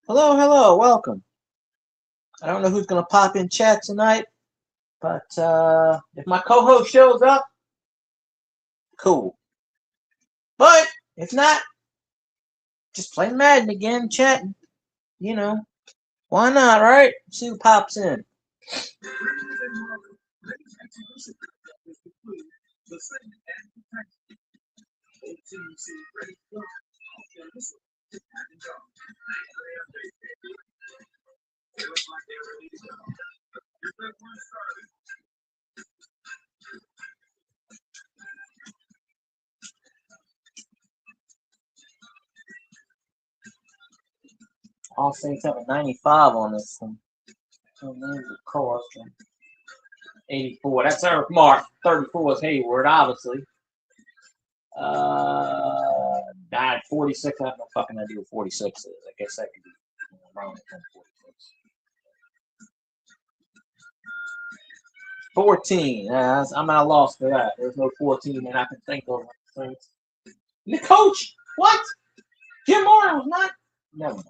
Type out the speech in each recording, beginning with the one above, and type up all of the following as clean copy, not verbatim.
Hello, hello, welcome. I don't know who's gonna pop in chat tonight, but if my co-host shows up, cool. But if not, just playing Madden again, chatting. You know, why not, right? See who pops in. All Saints have a 95 on this one. So there's a cost. 84. That's Eric Mark. 34 is Hayward, obviously. 46. I have no fucking idea what 46 is. I guess that could be around 46. 14. I'm at a loss for that. There's no 14 that I can think of. The coach? What? Jim Moore was not? Never mind.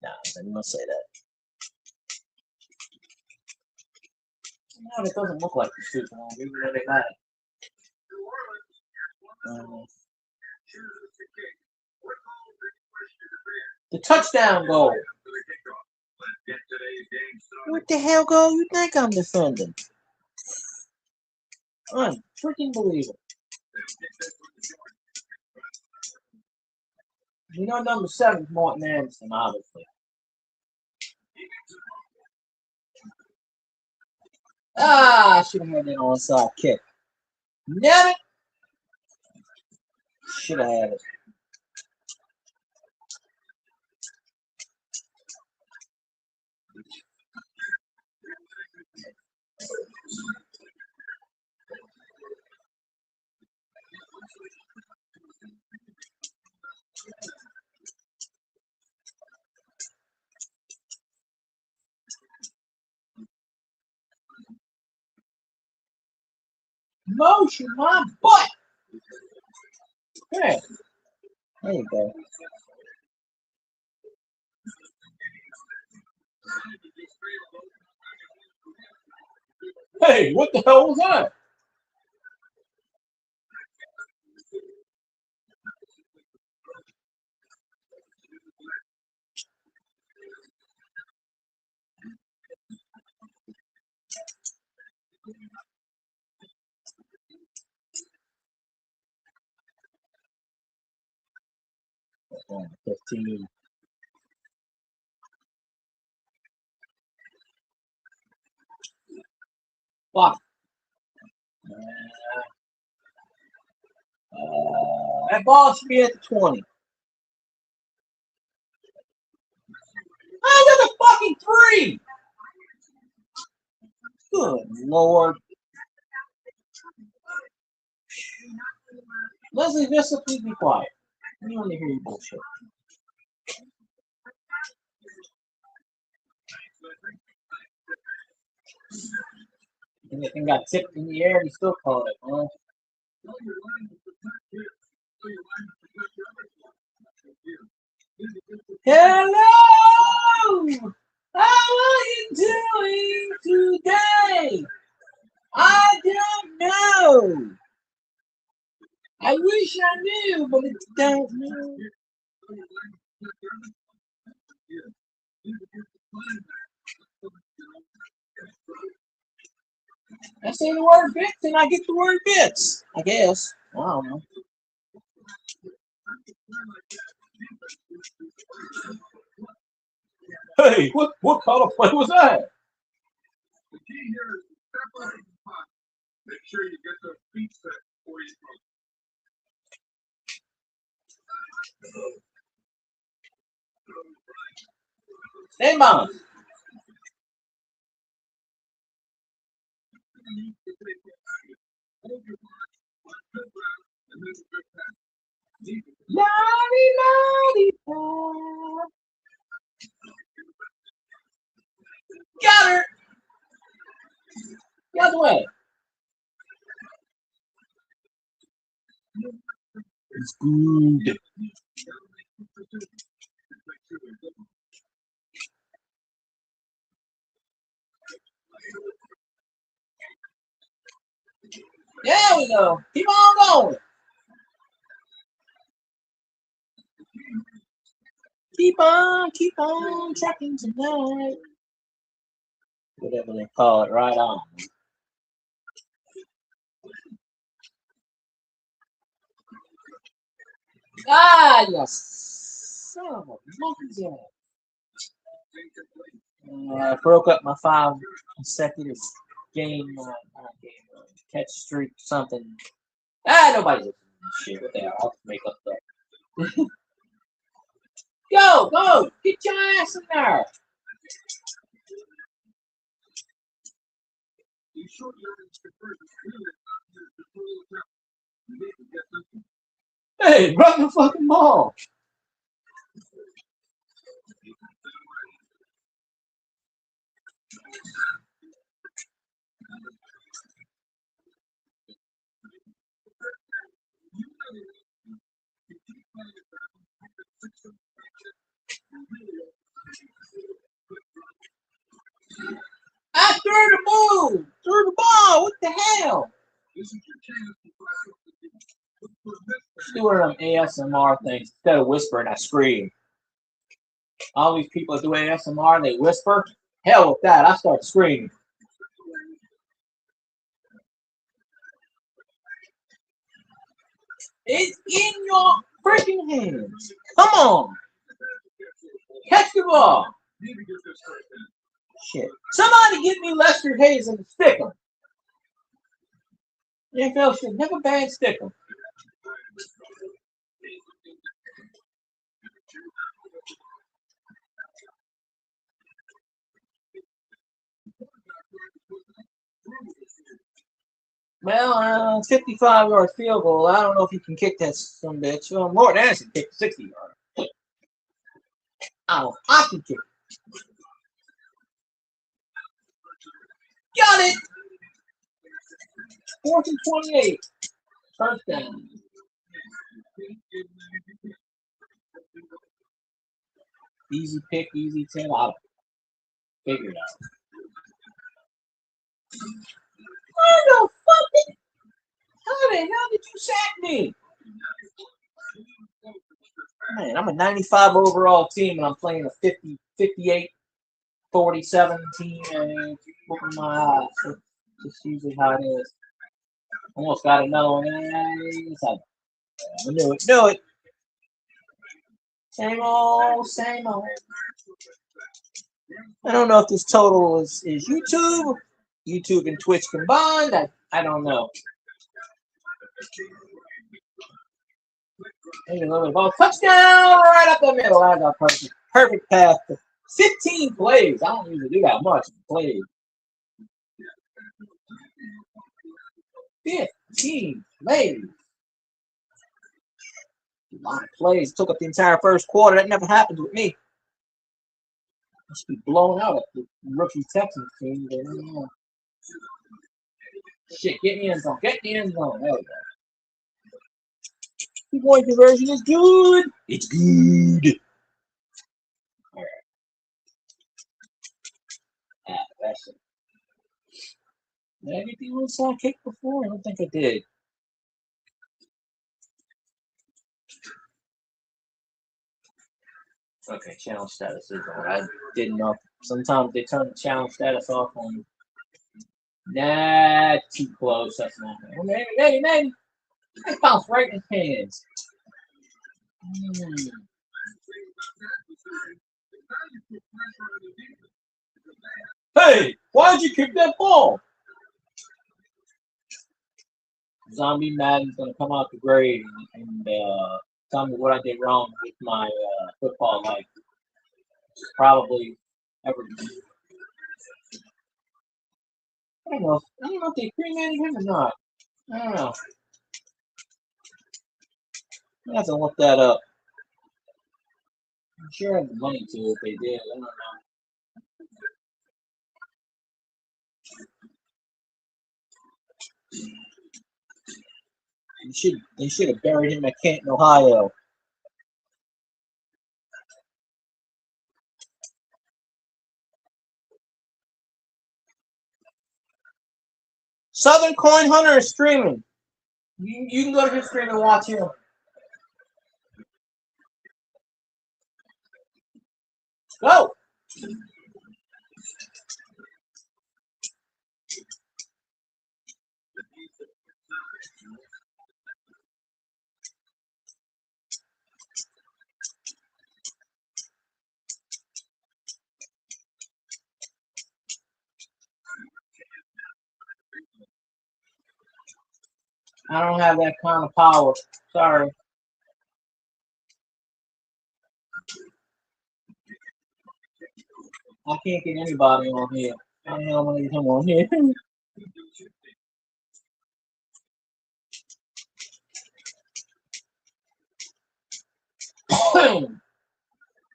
Nah, I didn't want to say that. No, it doesn't look like the Super Bowl, even though they got it. The touchdown goal. What the hell goal you think I'm defending? Unfreaking believable. You know, number 7 is Morton Anderson, obviously. I should have had that onside kick. Damn it! Should have had it. Motion my butt. Hey, there you go. Hey, what the hell was that? Oh, 15. Fuck. That ball should be at the 20. Another fucking 3! Good lord. Leslie, just please be quiet. I don't want to hear your bullshit. And the thing got tipped in the air and he still called it, huh? Hello! How are you doing today? I don't know. I wish I knew, but I don't know. I say the word bits and I get the word bits. I guess. I don't know. Hey, what kind of play was that? Make sure you get those feet set before you throw. Stand by. Got her. The other way. It's good. There we go. Keep on going. Keep on trucking tonight. Whatever they call it, right on. Ah, yes. Son of a monkey's ass. I broke up my 5 consecutive catch streak, something. Nobody's listening to this shit. What the hell? I'll make up that. Go! Get your ass in there! Hey, run the fucking ball! I threw the move! Threw the ball! What the hell? Let's do one of them ASMR things. Instead of whispering, I scream. All these people that do ASMR, they whisper. Hell with that, I start screaming. It's in your freaking hands. Come on. Catch the ball. Shit. Somebody get me Lester Hayes and stick him. The NFL should never ban stick him. Well, 55-yard field goal. I don't know if he can kick that some bitch. Well, Morton Anderson kicked 60-yard. I can kick. Got it. 4th and 28. First down. Easy pick, easy 10. I'll figure it out. How the hell did you sack me? Man, I'm a 95 overall team and I'm playing a 50, 58, 47 team and whooping my ass. That's usually how it is. Almost got another one. I knew it. Same old. I don't know if this total is YouTube and Twitch combined. I don't know. Maybe a little bit of ball. Touchdown right up the middle. I got perfect pass to 15 plays. I don't usually do that much plays. 15 plays. A lot of plays. Took up the entire first quarter. That never happens with me. I should be blown out at the rookie Texans team. Shit, get in the end zone. Get in the end zone. There we go. 2-point conversion is good. It's good. All right. That's it. Did I get the onside kick before? I don't think I did. Okay, challenge status is on. I didn't know. Sometimes they turn the challenge status off on. Nah, too close. That's not. Maybe. I bounced right in his hands. Hey, why'd you kick that ball? Zombie Madden's gonna come out the grave and tell me what I did wrong with my football life. Probably everything. I don't know if they cremated him or not. I don't know. I have to look that up. I'm sure I have the money to if they did. I don't know. They should have buried him at Canton, Ohio. Southern Coin Hunter is streaming. You can go to his stream and watch him. Go! I don't have that kind of power. Sorry. I can't get anybody on here. I don't know I'm gonna get him on here.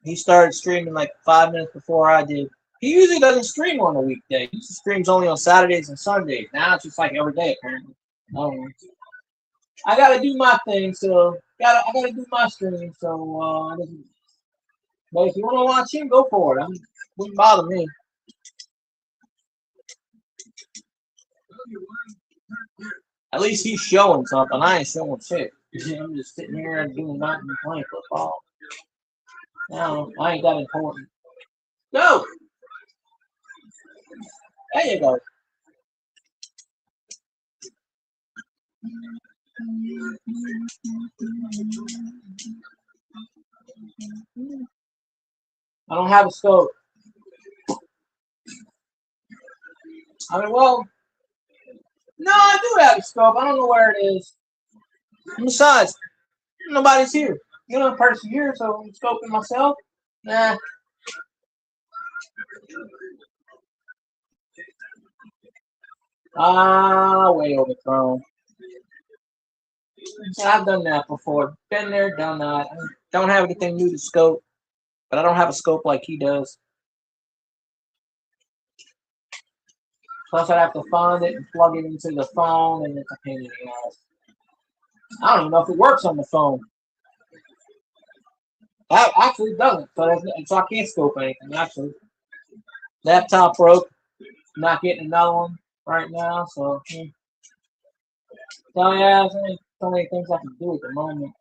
He started streaming like 5 minutes before I did. He usually doesn't stream on a weekday. He streams only on Saturdays and Sundays. Now it's just like every day apparently. I gotta do my thing, so I gotta do my stream. So, but if you wanna watch him, go for it. Wouldn't bother me. At least he's showing something. I ain't showing shit. I'm just sitting here and doing nothing and playing football. No, I ain't that important. Go! There you go. I don't have a scope. I mean, well, no, I do have a scope. I don't know where it is. And besides, nobody's here. You know, person here, so I'm scoping myself. Nah. Way overthrown. I've done that before. Been there, done that. I don't have anything new to scope, but I don't have a scope like he does. Plus, I'd have to find it and plug it into the phone, and it's a pain in the ass. I don't even know if it works on the phone. That actually doesn't, so I can't scope anything, actually. Laptop broke. Not getting another one right now, so. So, yeah, there's so many things I can do at the moment.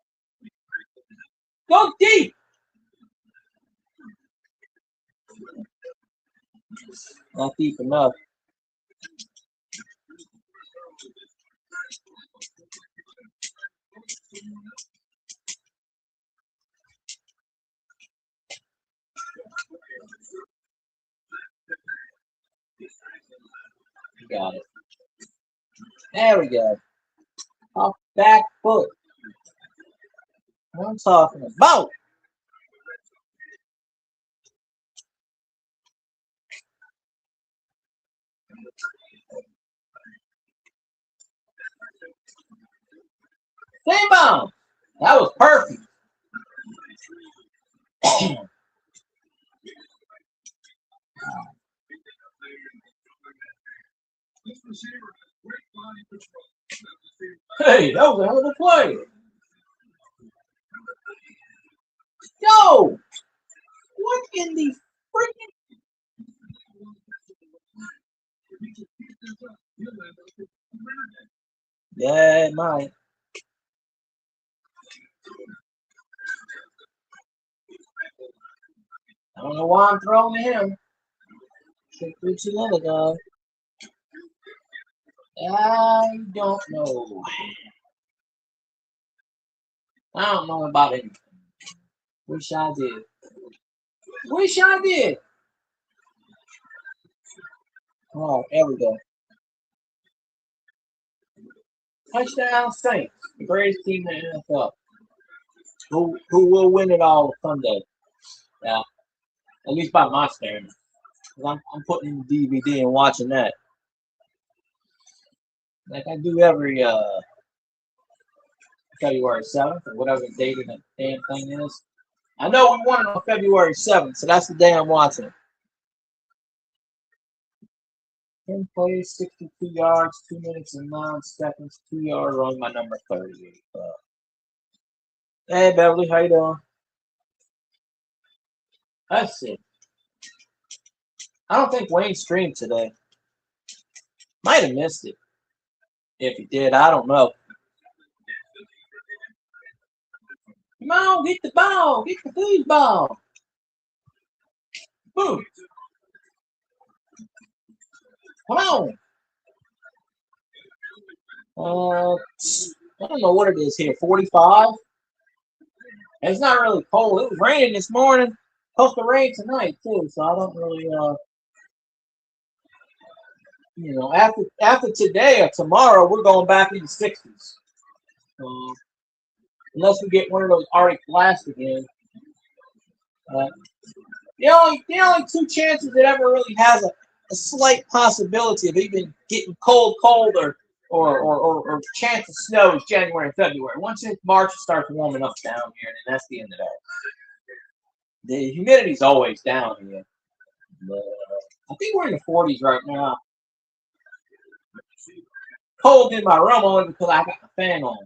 Go deep! Not deep enough. Got it. There we go. Off back foot. What I'm talking about. Same bomb. That was perfect. Hey, that was a hell of a play. Yo! What in the freaking... Yeah, it might. I don't know why I'm throwing to him. Should through to the other guy. I don't know. I don't know about anything. Wish I did. Wish I did. Oh, there we go. Touchdown Saints, the greatest team in the NFL. Who will win it all Sunday? Yeah, at least by my standards. I'm putting the DVD and watching that. Like I do every February 7th or whatever the date of the damn thing is. I know we won it on February 7th, so that's the day I'm watching it. 10 plays, 62 yards, 2 minutes and 9 seconds, 2 yard run, my number 38. Hey, Beverly, how you doing? Let's see. I don't think Wayne streamed today. Might have missed it. If he did, I don't know. Come on, get the ball. Get the foosball. Boom. Come on. I don't know what it is here. 45. It's not really cold. It was raining this morning. Supposed to rain tonight too, so I don't really after today or tomorrow we're going back in the 60s. Unless we get one of those Arctic blasts again. The only two chances it ever really has a slight possibility of even getting cold or chance of snow is January and February. Once March starts warming up down here, then that's the end of that. The humidity's always down here. But, I think we're in the 40s right now. Cold in my room only because I got the fan on.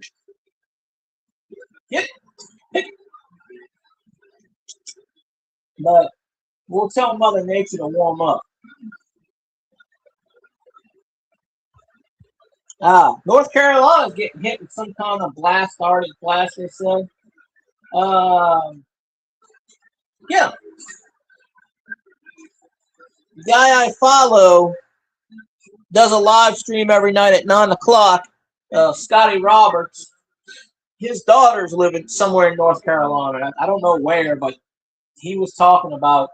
Yep. But we'll tell Mother Nature to warm up. North Carolina's getting hit with some kind of blast, Arctic blast, they said. Yeah. The guy I follow does a live stream every night at 9 o'clock. Scotty Roberts. His daughter's living somewhere in North Carolina. I don't know where, but he was talking about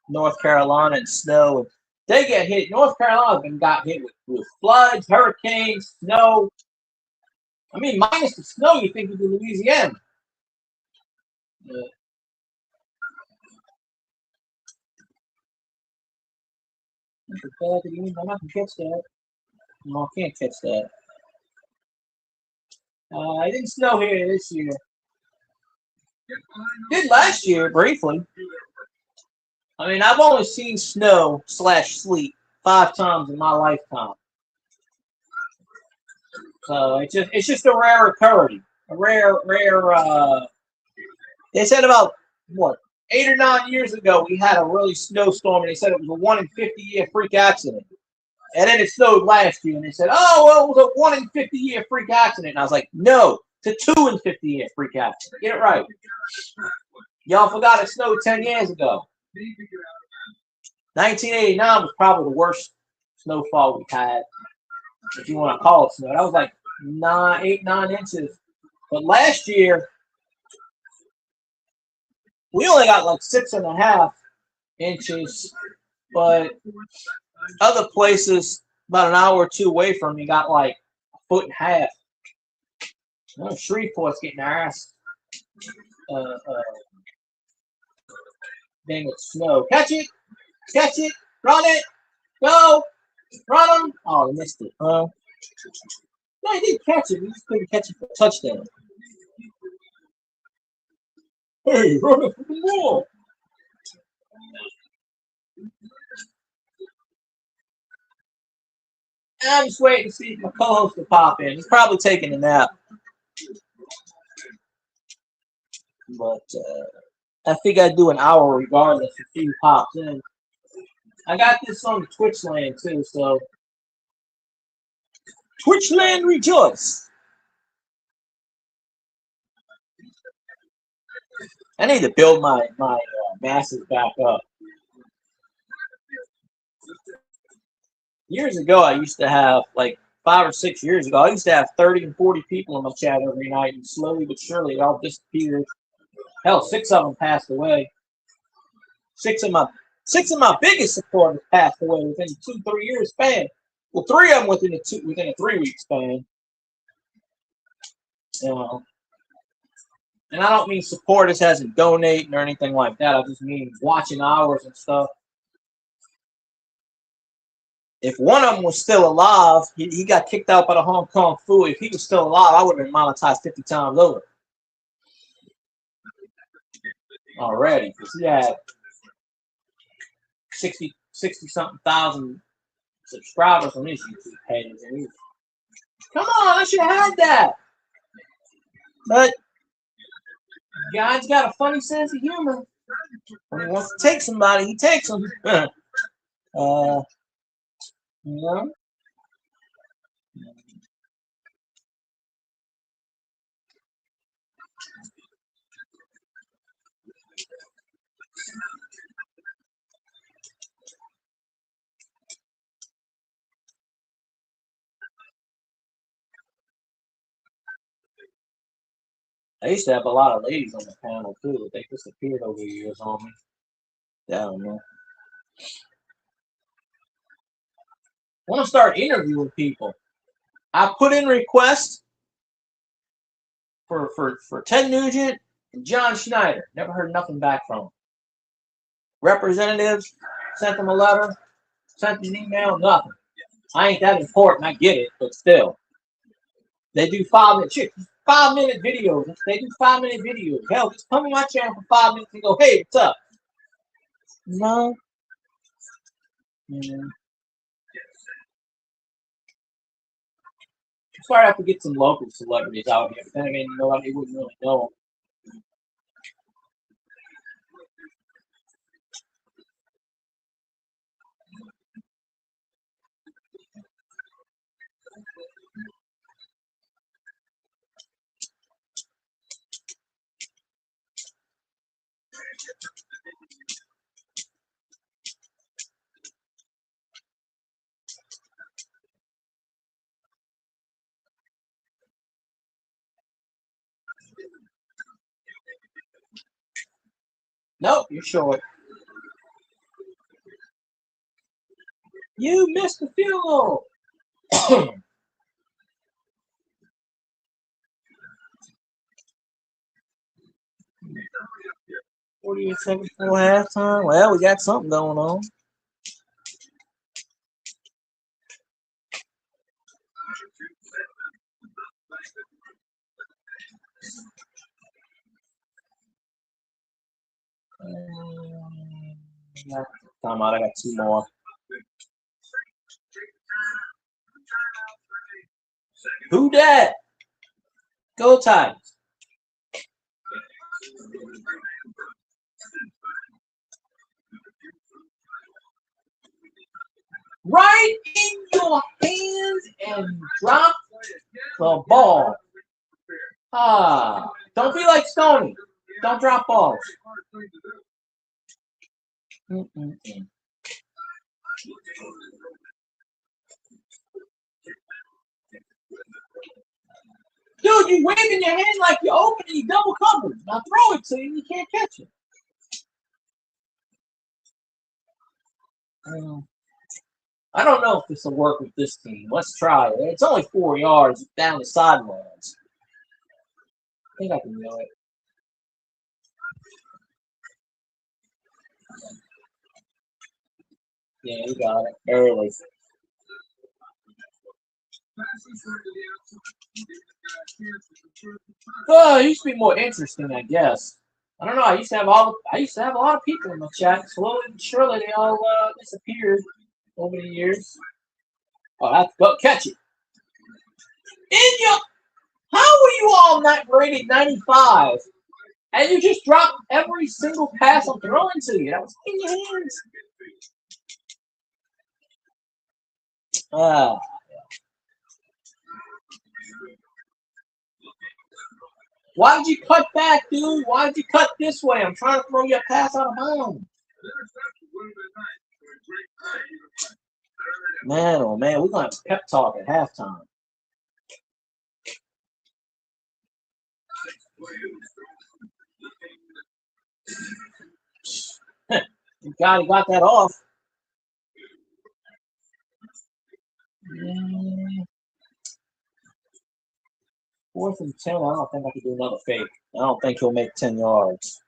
North Carolina and snow. They get hit. North Carolina's got hit with floods, hurricanes, snow. I mean, minus the snow, you think it'd be Louisiana. I'm not gonna catch that. No, I can't catch that. It didn't snow here this year. It did last year briefly. I mean, I've only seen snow / sleet 5 times in my lifetime. So it's just a rare occurrence. A rare. They said about 8 or 9 years ago we had a really snowstorm, and they said it was a 1 in 50-year freak accident. And then it snowed last year, and they said, "Oh, well, it was a 1 in 50-year freak accident." And I was like, "No, it's a 2 in 50-year freak accident. Get it right." Y'all forgot it snowed 10 years ago. 1989 was probably the worst snowfall we had, if you want to call it snow. That was like 8, 9 inches. But last year, we only got like 6.5 inches. But other places, about an hour or 2 away from me, got like 1.5 feet. Shreveport's getting their ass dang with snow. Catch it! Catch it! Run it! Go! Run him! Oh, he missed it. No, he didn't catch it. He just couldn't catch it for a touchdown. Hey, run it from the wall! I'm just waiting to see if my co-host will pop in. He's probably taking a nap. But I think I'd do an hour regardless if he pops in. I got this on the Twitch land too, so Twitch land rejoice. I need to build my masses back up. Years ago, I used to have, like 5 or 6 years ago, I used to have 30 and 40 people in my chat every night, and slowly but surely it all disappeared. Hell, 6 of them passed away. 6 of my biggest supporters passed away within a 2-3 year span. Well, 3 of them within a 3-week span. And I don't mean supporters as in donating or anything like that. I just mean watching hours and stuff. If one of them was still alive, he got kicked out by the Hong Kong Fu. If he was still alive, I would have been monetized 50 times over. Already, because he had 60-something thousand subscribers on his YouTube page. And come on, I should have had that. But God's got a funny sense of humor. When he wants to take somebody, he takes them. You know? I used to have a lot of ladies on the panel too, but they disappeared over the years on me. Yeah, I don't know. I want to start interviewing people. I put in requests for Ted Nugent and John Schneider. Never heard nothing back from them. Representatives sent them a letter, sent them an email, nothing. I ain't that important. I get it, but still, they do 5-minute videos. They do 5-minute videos. Hell, just come on my channel for 5 minutes and go, "Hey, what's up?" No. Yeah. Sorry, I have to get some local celebrities out here. But then again, nobody wouldn't really know. Nope, you're short. You missed the field goal. 48 seconds before halftime. Well, we got something going on. Time out. I got 2 more. Who dat? Go Tigers. Right in your hands and drop the ball. Don't be like Stoney. Don't drop balls. Dude, you waving your hand like you're open and you double covered. Now throw it to you, you can't catch it. I don't know if this will work with this team. Let's try it. It's only 4 yards down the sidelines. I think I can do it. Yeah, you got it. Early. Oh, it used to be more interesting, I guess. I don't know. I used to have a lot of people in the chat. Slowly but surely, they all disappeared over the years. Oh, that's go catch it. How were you all not rated 95? And you just dropped every single pass I'm throwing to you. That was in your hands. Why'd you cut back, dude? Why'd you cut this way? I'm trying to throw you a pass out of bounds. Man, oh man, we're going to pep talk at halftime. You got that off. 4th and 10. I don't think I can do another fake. I don't think he'll make 10 yards.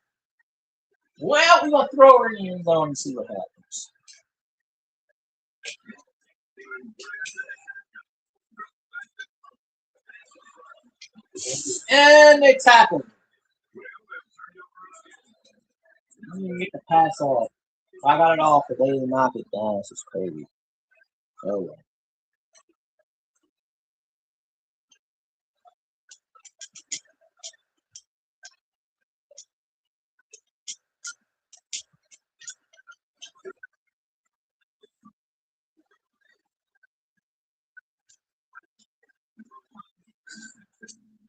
Well, we're going to throw her in the end zone and see what happens. And they tackle him. I'm going to get the pass off. I got it off, but they didn't knock it down. This is crazy. Oh, well.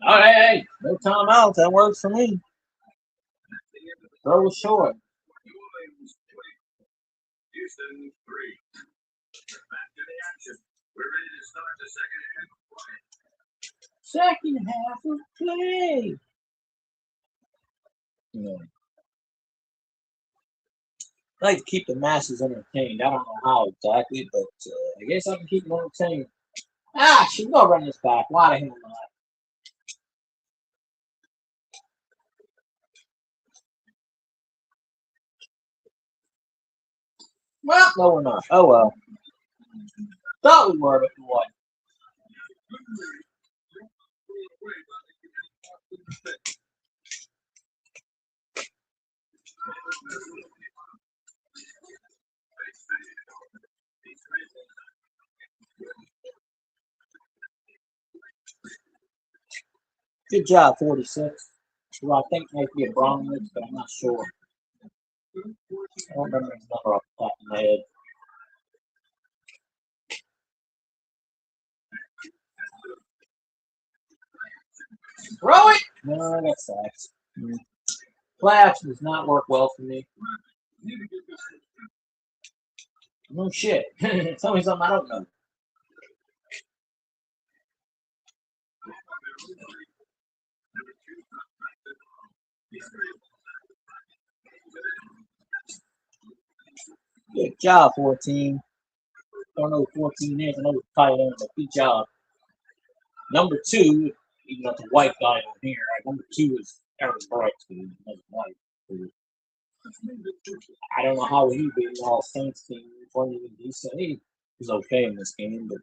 Oh, hey, no timeout. That works for me. Throw it short. Second half of play. Yeah. I like to keep the masses entertained. I don't know how exactly, but I guess I can keep them entertained. Ah, she's gonna run this back. Why the hell not? Well, no, we're not. Oh well. Thought we were, but what? Good job, 46. Well, I think it might be a Bromwich, but I'm not sure. I don't remember his number off the top of my head. Throw it! No, that sucks. Playoffs does not work well for me. No shit. Tell me something I don't know. Good job, 14. Don't know who 14 is. I know it's tight end, but good job. Number 2, even though it's a white guy on here, right? Number 2 is Aaron Brooks, who is white. I don't know how he beat an All Saints team. He said he was okay in this game, but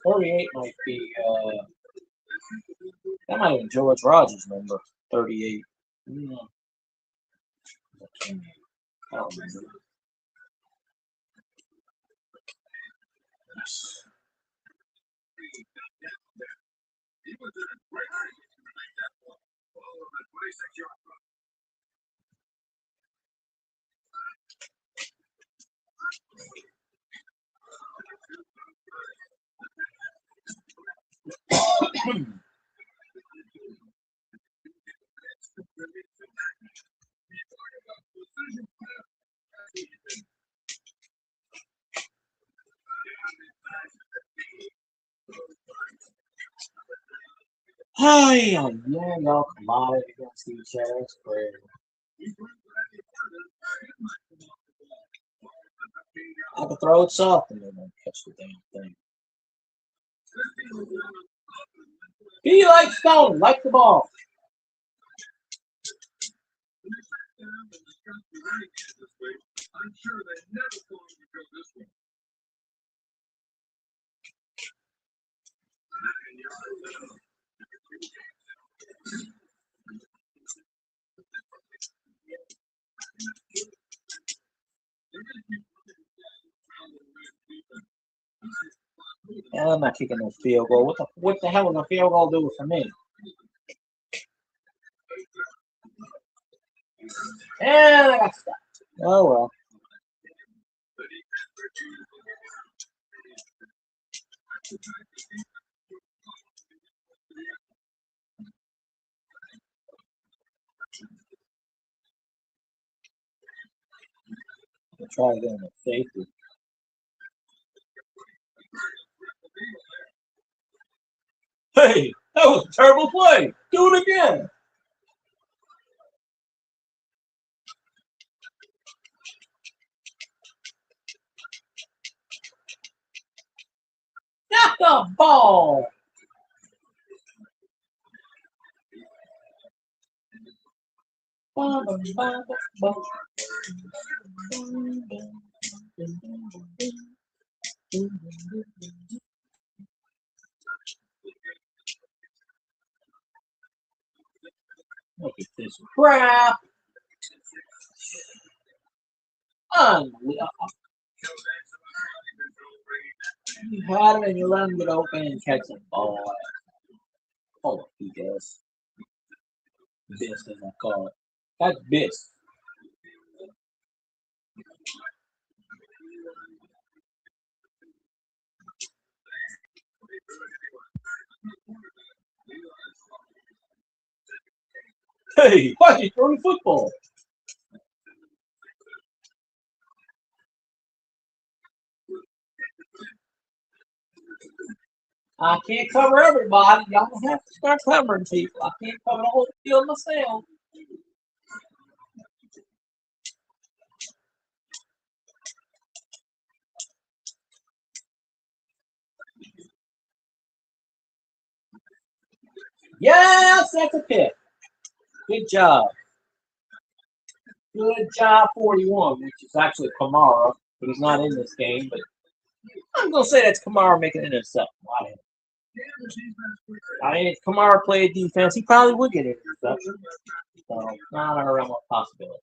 38 might be that might be George Rogers' number. 38. Mm, I don't remember. Hey, yeah, y'all collided against each other. It's crazy. I can throw it soft and they won't catch the damn thing. He likes Stone, like the ball. Yeah, I'm not kicking no field goal. What the hell is a field goal do for me? And I got stopped. Oh well. I'll try again with safety. Hey, that was a terrible play. Do it again. Got the ball. Look at this crap. Unreal. You had him and you let him get open and catch the ball. Oh, he does. This, as I call it. That's this. Hey, why you throwing the football? I can't cover everybody. Y'all gonna have to start covering people. I can't cover the whole field myself. Yes, that's a pick. Good job. Good job, 41, which is actually Kamara, but he's not in this game. But I'm gonna say that's Kamara making an interception. I mean, if Kamara played defense, he probably would get an interception. So not a realm of possibility.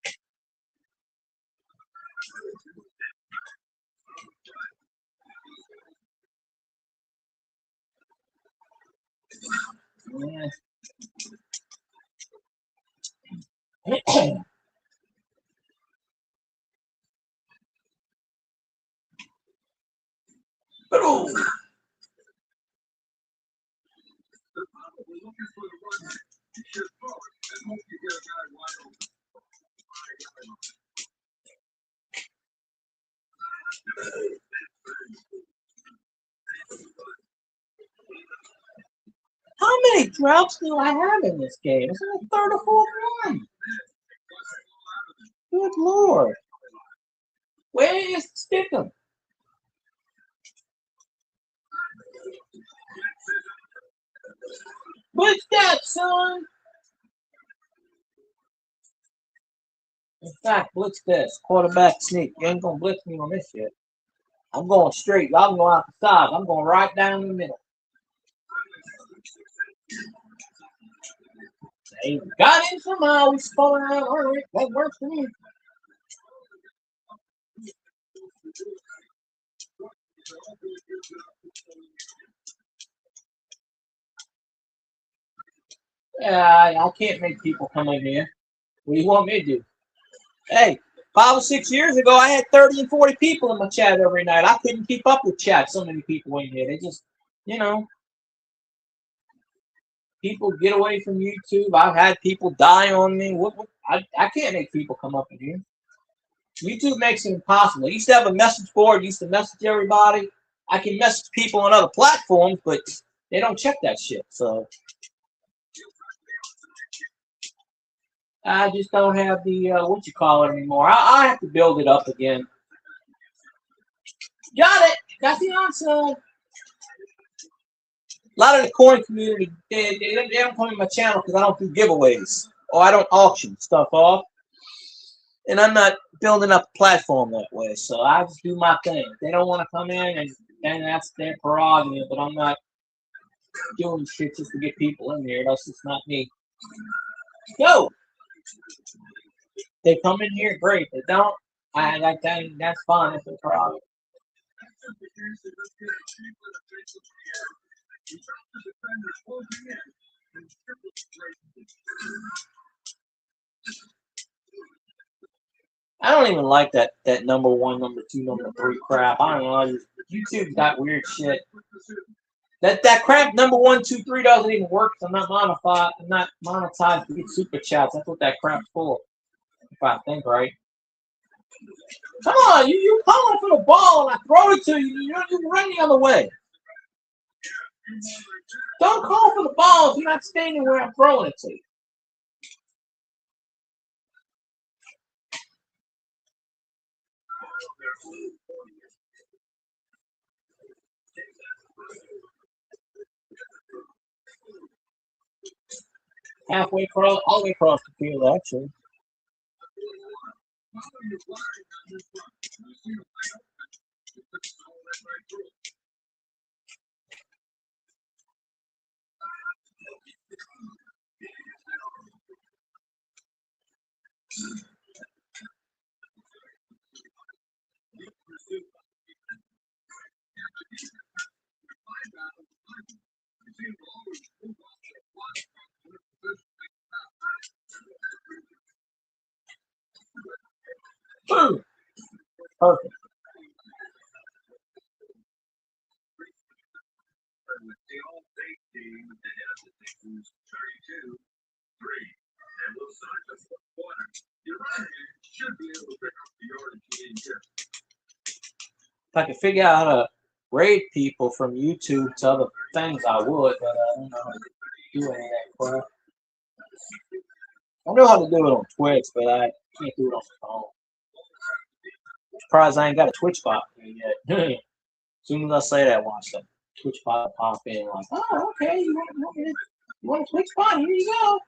Yeah. How many drops do I have in this game? Is it a third or fourth one? Good lord. Where is Stickum? What's that, son? In fact, blitz this. Quarterback sneak. You ain't gonna blitz me on this shit. I'm going straight. Y'all can go out the side. I'm going right down the middle. Hey, got in somehow. We spun around. All right, that works for me. Yeah, I can't make people come in here. What do you want me to do? Hey, 5 or 6 years ago, I had 30 and 40 people in my chat every night. I couldn't keep up with chat. So many people in here. They just, you know, people get away from YouTube. I've had people die on me. I can't make people come up in here. YouTube makes it impossible. I used to have a message board. Used to message everybody. I can message people on other platforms, but they don't check that shit. So I just don't have the what you call it anymore. I have to build it up again. Got it. Got the answer. A lot of the coin community, they don't come in my channel because I don't do giveaways or I don't auction stuff off. And I'm not building up a platform that way. So I just do my thing. If they don't want to come in, and then that's their prerogative. But I'm not doing shit just to get people in here. That's just not me. Go. They come in here, great. They don't, that's fine. That's their prerogative. I don't even like that number one, number two, number three crap. I don't know. YouTube's got weird shit. That crap number one, two, three doesn't even work. I'm not monetized. I'm not monetized to get super chats. That's what that crap's for. If I think right. Come on, you calling for the ball and I throw it to you. You run the other way. Don't call for the ball if you're not standing where I'm throwing it to you. Halfway across, all the way across the field, actually. Boom. Perfect. If I could figure out how to raid people from YouTube to other things, I would, but I don't know how to do any of that crap. I know how to do it on Twitch, but I can't do it on the phone. Surprised I ain't got a Twitch bot yet. As soon as I say that, watch the Twitch bot pop in. Like, oh, okay, you want a Twitch bot? Here you go.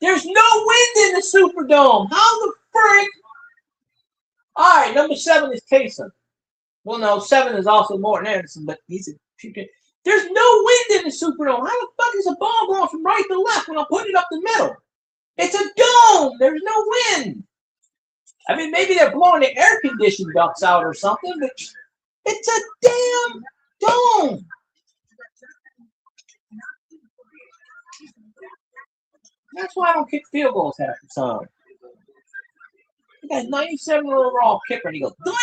There's no wind in the Superdome. How the frick? All right, number 7 is Taysom. Well, no, 7 is also Morton Anderson, but he's a. There's no wind in the Superdome. How the fuck is a ball going from right to left when I'm putting it up the middle? It's a dome. There's no wind. I mean, maybe they're blowing the air conditioning ducts out or something, but it's a damn dome. That's why I don't kick field goals half the time. He got 97 overall kicker, and he goes, doink!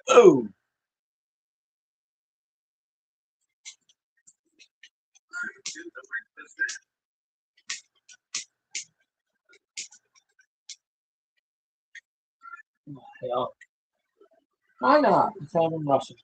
Oh. Hell. Why not? Let's have him rushing.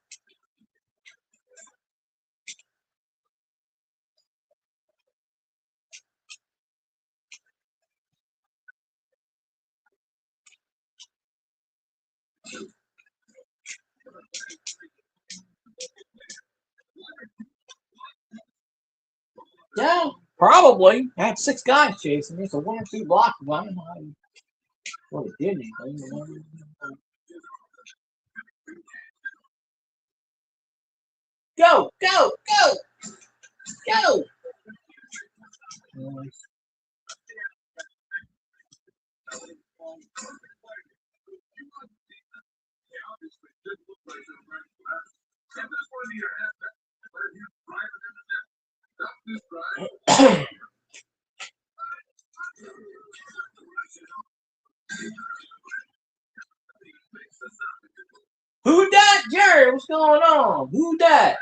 Yeah, probably. I had 6 guys chasing me, so 1 or 2 blocks. I don't know how well, it did anything. Go, go, go, go. Who that, Jerry? What's going on? Who that?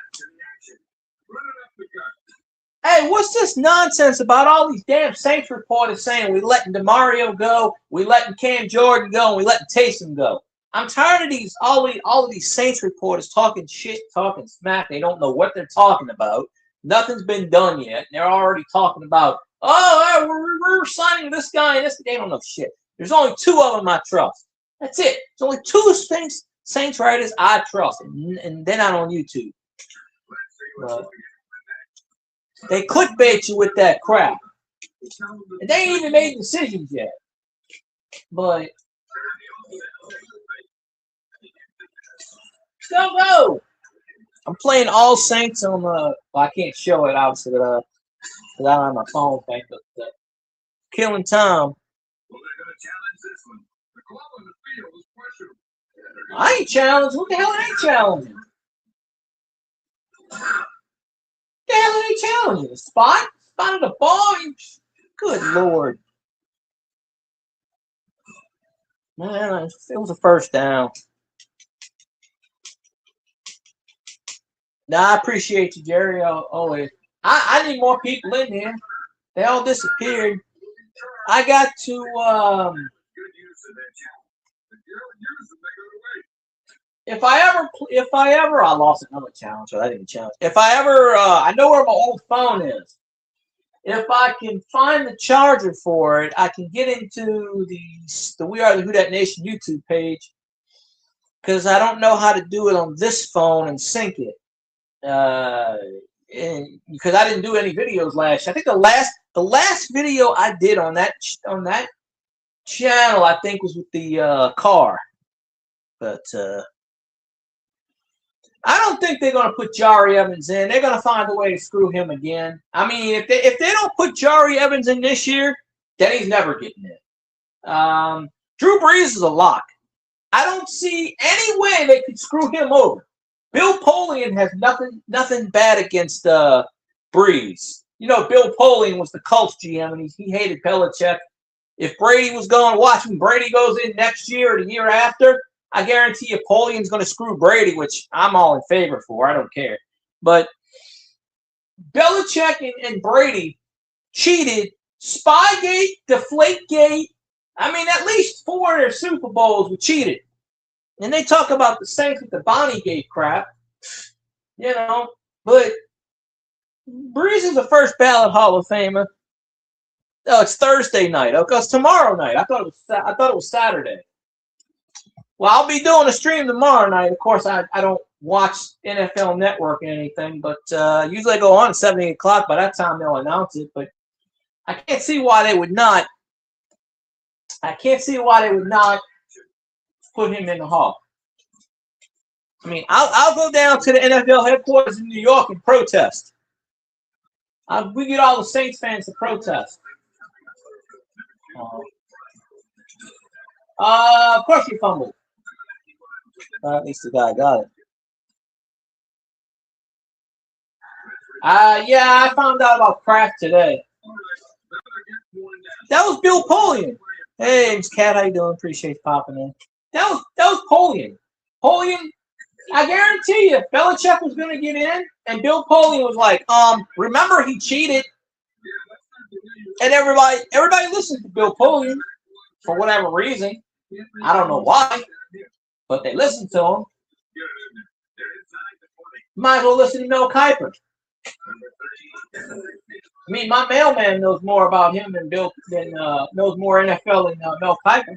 Hey, what's this nonsense about all these damn Saints reporters saying we letting DeMario go, we letting Cam Jordan go, and we letting Taysom go? I'm tired of these all of these Saints reporters talking shit, talking smack. They don't know what they're talking about. Nothing's been done yet. They're already talking about, oh, we're signing this guy and this. They don't know shit. There's only 2 of them I trust. That's it. There's only 2 Saints writers I trust, and they're not on YouTube. They clickbait you with that crap. And they ain't even made decisions yet. But still go. I'm playing all Saints on the. Well, I can't show it obviously, but I don't have my phone thing. But killing time. I ain't challenged. What the hell are they challenging? What the hell are they challenging? Spot? Spotted the ball? Good Lord. Man, it was a first down. Nah, I appreciate you, Jerry. Always. I need more people in here. They all disappeared. I got to if I ever I lost another challenge, so I didn't challenge. If I ever I know where my old phone is. If I can find the charger for it, I can get into the We Are the Who Dat Nation YouTube page, because I don't know how to do it on this phone and sync it. And because I didn't do any videos last year. I think the last video I did on that channel, I think, was with the car. But I don't think they're going to put Jari Evans in. They're going to find a way to screw him again. I mean, if they don't put Jari Evans in this year, then he's never getting in. Drew Brees is a lock. I don't see any way they could screw him over. Bill Polian has nothing bad against Brees. You know, Bill Polian was the Colts GM, and he hated Belichick. If Brady was going, watch when Brady goes in next year or the year after, I guarantee you Polian's going to screw Brady, which I'm all in favor for. I don't care. But Belichick and Brady cheated. Spygate, Deflategate. I mean, at least 4 of their Super Bowls were cheated. And they talk about the Saints with the Bonnygate crap. You know, but Brees is the first ballot Hall of Famer. Oh, it's Thursday night. Okay, it's tomorrow night. I thought it was Saturday. Well, I'll be doing a stream tomorrow night. Of course, I don't watch NFL Network or anything, but usually I go on at 7, 8 o'clock. By that time, they'll announce it. But I can't see why they would not. I can't see why they would not put him in the Hall. I mean, I'll go down to the NFL headquarters in New York and protest. We get all the Saints fans to protest. Of course he fumbled. At least the guy got it. Yeah, I found out about Kraft today. That was Bill Polian. Hey, it's Cat, how you doing? Appreciate you popping in. That was Polian. Polian, I guarantee you, Belichick was going to get in, and Bill Polian was like, remember he cheated, and everybody listened to Bill Polian for whatever reason. I don't know why, but they listened to him. Might as well listen to Mel Kiper. I mean, my mailman knows more about him than knows more NFL than Mel Kiper.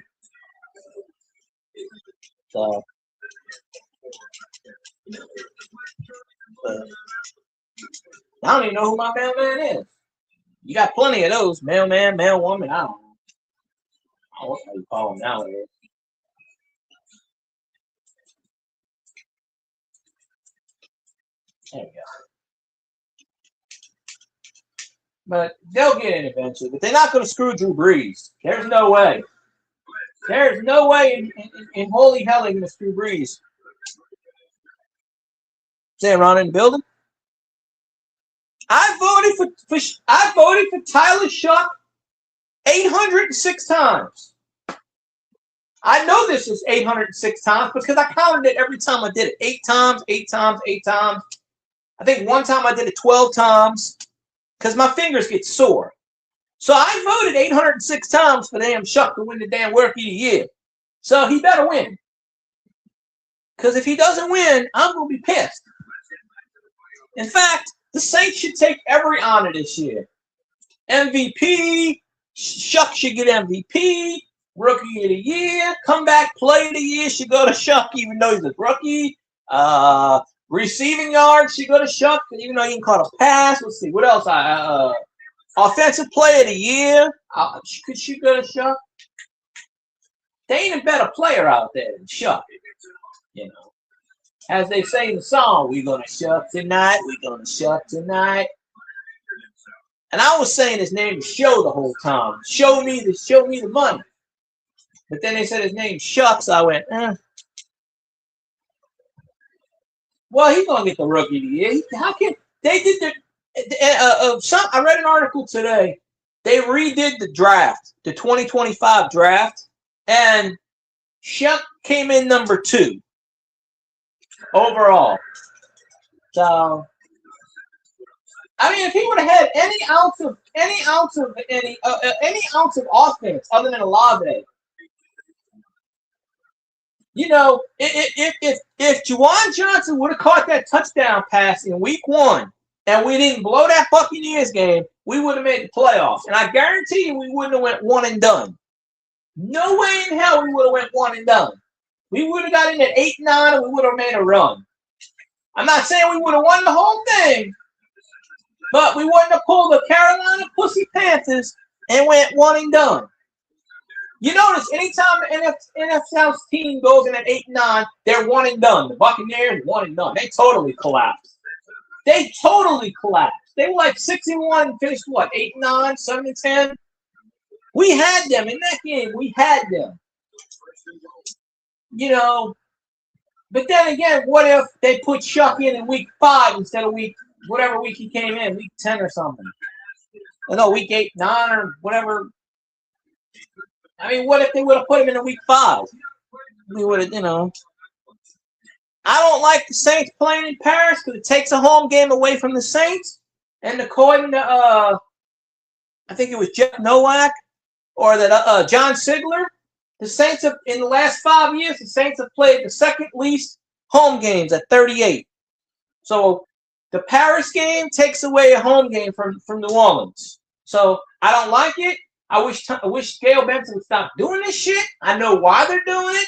So, I don't even know who my mailman is. You got plenty of those, mailman, mailwoman. I don't know. I don't know what you call them nowadays. There we go. But they'll get in eventually. But they're not going to screw Drew Brees. There's no way. There's no way in holy hell they're going to screw Brees. Say Ron in the building. I voted for Tyler Shuck 806 times. I know this is 806 times because I counted it every time I did it. 8 times, 8 times, 8 times. I think one time I did it 12 times because my fingers get sore. So I voted 806 times for damn Shuck to win the damn Rookie of the Year. So he better win. Because if he doesn't win, I'm going to be pissed. In fact, the Saints should take every honor this year. MVP, Shuck should get MVP, Rookie of the Year, Comeback Play of the Year should go to Shuck even though he's a rookie. Receiving yards should go to Shuck even though he can call a pass. Let's see, what else? Offensive Player of the Year could she go to Shuck? There ain't a better player out there than Shuck. You know. As they say in the song, we're going to Shuck tonight, we're going to Shuck tonight. And I was saying his name is Show the whole time. Show me the money. But then they said his name Shucks. I went, Well, he's gonna get the rookie of the year. How can they did the? I read an article today. They redid the draft, the 2025 draft, and Shuck came in number 2 overall. So, I mean, if he would have had any ounce of offense other than Olave, you know, if Juwan Johnson would have caught that touchdown pass in week 1 and we didn't blow that Buccaneers game, we would have made the playoffs. And I guarantee you we wouldn't have went one and done. No way in hell we would have went one and done. We would have got in at 8-9 and we would have made a run. I'm not saying we would have won the whole thing, but we wouldn't have pulled the Carolina Pussy Panthers and went one and done. You notice anytime the NFL's team goes in at 8-9, they're one and done. The Buccaneers, one and done. They totally collapsed. They were like 6-1 and finished what? 8-9, 7-10. We had them in that game. We had them. You know, but then again, what if they put Shuck in week 5 instead of whatever week he came in, week 10 or something? I know, week 8, 9 or whatever. I mean, what if they would have put him in week 5? We would have, you know. I don't like the Saints playing in Paris because it takes a home game away from the Saints. And according to, I think it was Jeff Nowak or that John Sigler, the Saints have, in the last 5 years, the Saints have played the second least home games at 38. So the Paris game takes away a home game from New Orleans. So I don't like it. I wish Gayle Benson would stop doing this shit. I know why they're doing it.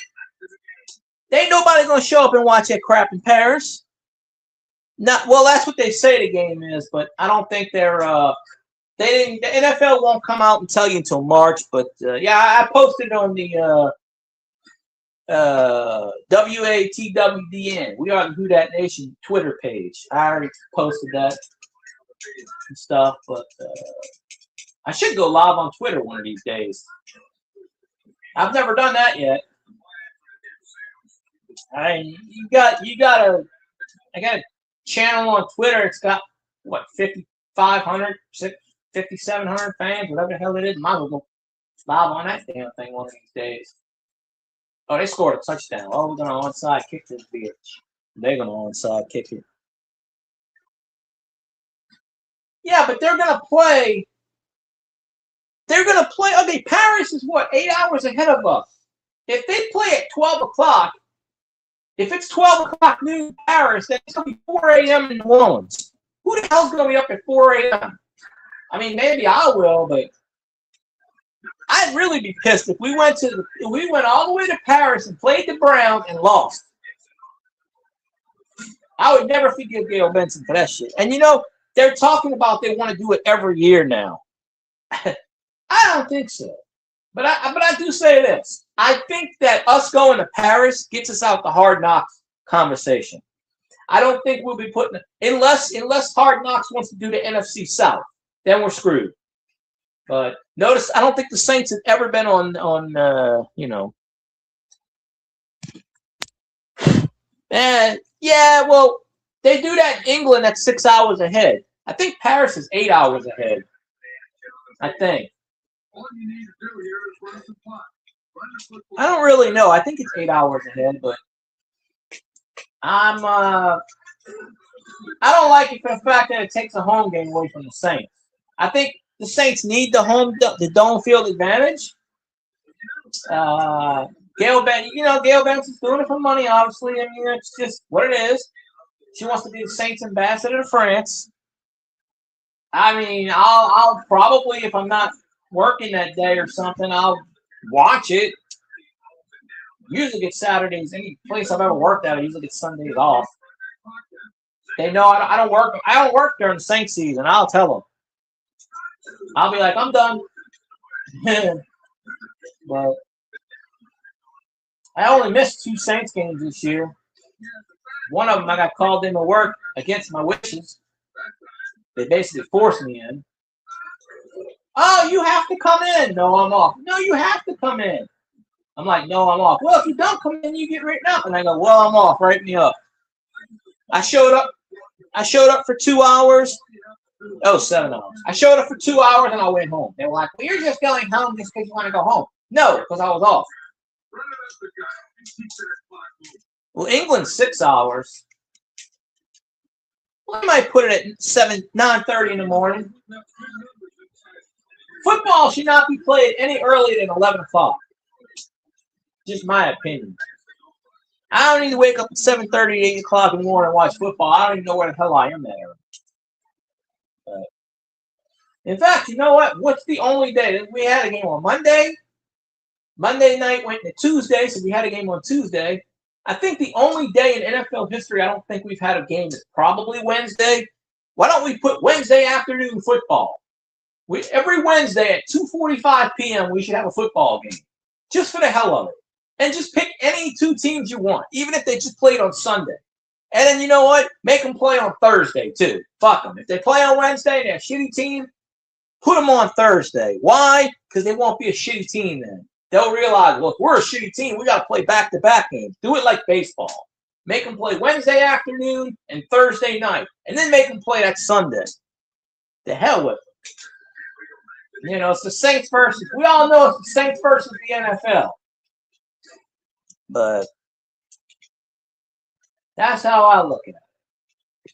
There ain't nobody gonna show up and watch that crap in Paris. Well, that's what they say the game is, but I don't think they're. They didn't. The NFL won't come out and tell you until March. But yeah, I posted on the WATWDN. We are the Who Dat Nation Twitter page. I already posted that and stuff, but I should go live on Twitter one of these days. I've never done that yet. I got a channel on Twitter. It's got what 5,500, 5,700 fans, whatever the hell it is. Might as well go live on that damn thing one of these days. Oh, they scored a touchdown. Oh, we're gonna onside kick this bitch. They're gonna onside kick it. Yeah, but they're gonna play. Okay, Paris is what, 8 hours ahead of us. If they play at 12 o'clock, if it's 12 o'clock noon in Paris, then it's going to be 4 a.m. in New Orleans. Who the hell's going to be up at 4 a.m.? I mean, maybe I will, but I'd really be pissed if we went all the way to Paris and played the Browns and lost. I would never forgive Gayle Benson for that shit. And you know, they're talking about they want to do it every year now. I don't think so. But I do say this. I think that us going to Paris gets us out the Hard Knocks conversation. I don't think we'll be putting unless Hard Knocks wants to do the NFC South, then we're screwed. But notice, I don't think the Saints have ever been on you know. And yeah, well, they do that in England. That's 6 hours ahead. I think Paris is 8 hours ahead. I think. I don't really know. I think it's 8 hours ahead, but I don't like it for the fact that it takes a home game away from the Saints. I think the Saints need the dome field advantage. Gayle Benson's doing it for money, obviously. I mean, it's just what it is. She wants to be the Saints ambassador to France. I mean, I'll probably, if I'm not working that day or something, I'll watch it. Usually get Saturdays. Any place I've ever worked at, I usually get Sundays off. They know I don't work. I don't work during the Saints season. I'll tell them. I'll be like, I'm done. But I only missed 2 Saints games this year. One of them I got called in to work against my wishes. They basically forced me in. Oh, you have to come in. No, I'm off. No, you have to come in. I'm like, no, I'm off. Well, if you don't come in, you get written up. And I go, well, I'm off. Write me up. I showed up for 2 hours. Oh, 7 hours. I showed up for 2 hours and I went home. They were like, well, you're just going home just because you want to go home. No, because I was off. Well, England's 6 hours. Well, I might put it at 9:30 in the morning. Football should not be played any earlier than 11 o'clock. Just my opinion. I don't need to wake up at 7:30, 8 o'clock in the morning and watch football. I don't even know where the hell I am that early. In fact, you know what? What's the only day that we had a game on Monday? Monday night went to Tuesday, so we had a game on Tuesday. I think the only day in NFL history I don't think we've had a game is probably Wednesday. Why don't we put Wednesday afternoon football? Every Wednesday at 2:45 p.m. we should have a football game, just for the hell of it. And just pick any two teams you want, even if they just played on Sunday. And then you know what? Make them play on Thursday, too. Fuck them. If they play on Wednesday and they're a shitty team, put them on Thursday. Why? Because they won't be a shitty team then. They'll realize, look, we're a shitty team. We got to play back-to-back games. Do it like baseball. Make them play Wednesday afternoon and Thursday night. And then make them play that Sunday. The hell with it. You know, it's the Saints versus, we all know it's the Saints versus the NFL. But that's how I look at it.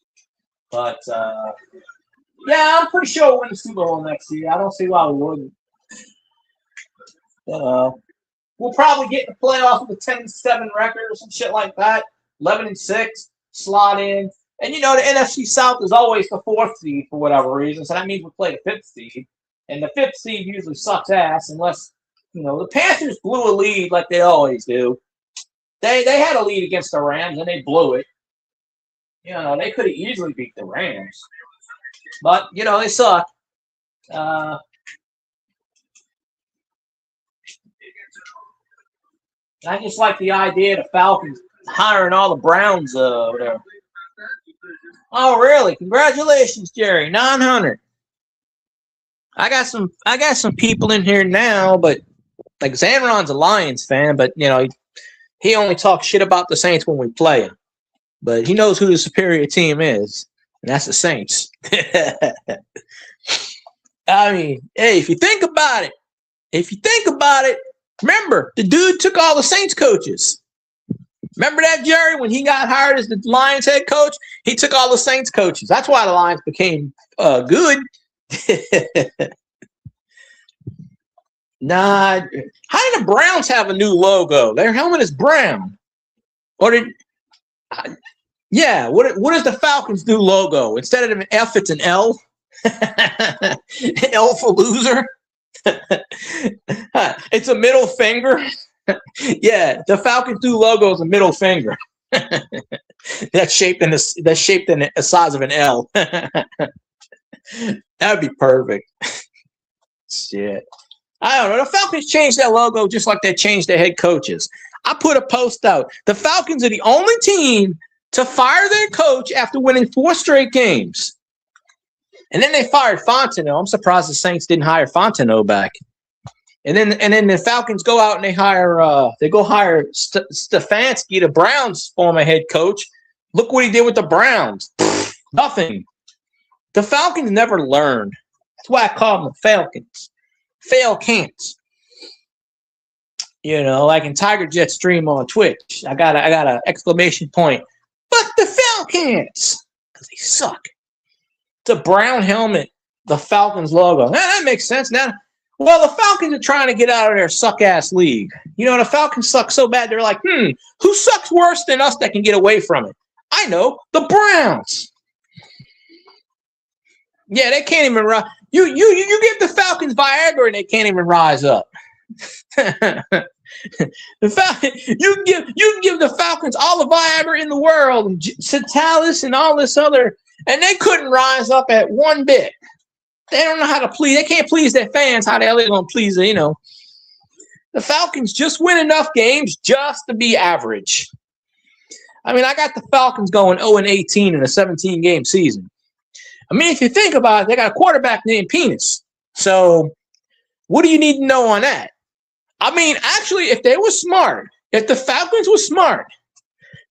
But, yeah, I'm pretty sure we'll win the Super Bowl next year. I don't see why we wouldn't. We'll probably get in the playoffs with a 10-7 record or some shit like that. 11-6, slot in. And, you know, the NFC South is always the 4th seed for whatever reason. So that means we play the 5th seed. And the 5th seed usually sucks ass unless, you know, the Panthers blew a lead like they always do. They had a lead against the Rams, and they blew it. You know, they could have easily beat the Rams. But, you know, they suck. I just like the idea of the Falcons hiring all the Browns whatever. Oh, really? Congratulations, Jerry. 900. I got some people in here now, but like Zanron's a Lions fan, but, you know, he only talks shit about the Saints when we play him. But he knows who the superior team is, and that's the Saints. I mean, hey, if you think about it, remember, the dude took all the Saints coaches. Remember that, Jerry, when he got hired as the Lions head coach? He took all the Saints coaches. That's why the Lions became good. Nah, how did the Browns have a new logo? Their helmet is brown. Or did, yeah, what is the Falcons' new logo? Instead of an F, it's an L. L for loser. It's a middle finger. Yeah, the Falcons' new logo is a middle finger. That's shaped in the size of an L. That'd be perfect. Shit. I don't know. The Falcons changed their logo just like they changed their head coaches. I put a post out. The Falcons are the only team to fire their coach after winning 4 straight games. And then they fired Fontenot. I'm surprised the Saints didn't hire Fontenot back. And then the Falcons go out and they hire Stefanski, the Browns' former head coach. Look what he did with the Browns. Nothing. The Falcons never learned. That's why I call them the Falcons. Falcons. You know, like in Tiger Jet stream on Twitch. I got a exclamation point. But the Falcons, because they suck. It's a brown helmet, the Falcons logo. Now, that makes sense. Now, well, the Falcons are trying to get out of their suck-ass league. You know, the Falcons suck so bad, they're like, who sucks worse than us that can get away from it? I know, the Browns. Yeah, they can't even rise. You give the Falcons Viagra and they can't even rise up. You can give the Falcons all the Viagra in the world, and Cialis and all this other, and they couldn't rise up at one bit. They don't know how to please. They can't please their fans. How the hell are they going to please, you know? The Falcons just win enough games just to be average. I mean, I got the Falcons going 0-18 in a 17-game season. I mean, if you think about it, they got a quarterback named Penis. So what do you need to know on that? I mean, actually, if they were smart, if the Falcons were smart,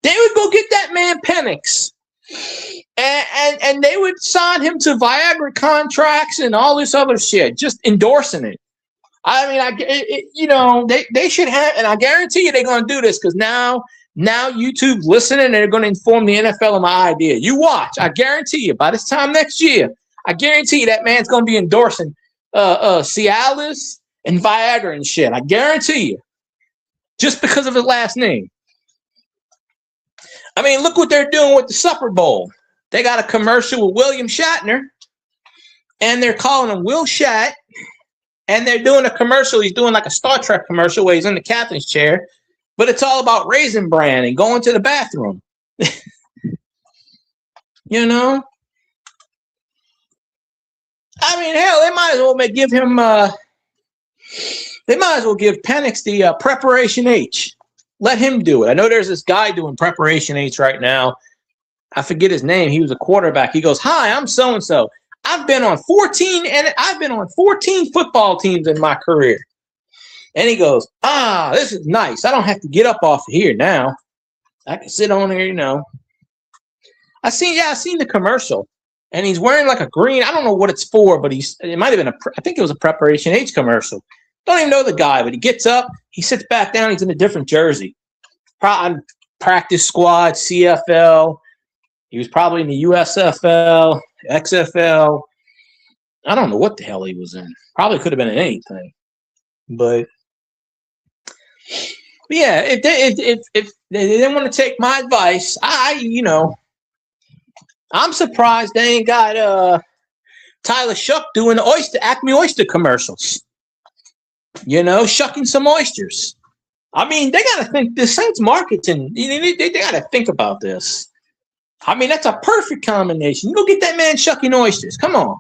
they would go get that man Penix, and they would sign him to Viagra contracts and all this other shit, just endorsing it. I mean, they should have, and I guarantee you they're going to do this because now YouTube's listening and they're going to inform the NFL of my idea. You watch. I guarantee you by this time next year, I guarantee you that man's going to be endorsing Cialis and Viagra and shit. I guarantee you. Just because of his last name. I mean, look what they're doing with the Super Bowl. They got a commercial with William Shatner, and they're calling him Will Shat, and they're doing a commercial. He's doing like a Star Trek commercial where he's in the captain's chair, but it's all about Raisin Bran and going to the bathroom. You know? I mean, hell, they might as well give him, they might as well give Penix the Preparation H. Let him do it. I know there's this guy doing Preparation H right now. I forget his name. He was a quarterback. He goes, "Hi, I'm so-and-so. I've been on 14 football teams in my career." And he goes, "This is nice. I don't have to get up off of here now. I can sit on here, you know." I seen the commercial. And he's wearing like a green, I don't know what it's for, but it might have been I think it was a Preparation H commercial. Don't even know the guy, but he gets up, he sits back down, he's in a different jersey. Practice squad, CFL. He was probably in the USFL, XFL. I don't know what the hell he was in. Probably could have been in anything. But yeah, if they didn't want to take my advice, I'm surprised they ain't got Tyler Shuck doing the Acme Oyster commercials. You know, shucking some oysters. I mean, they got to think the Saints marketing. They got to think about this. I mean, that's a perfect combination. You go get that man shucking oysters. Come on.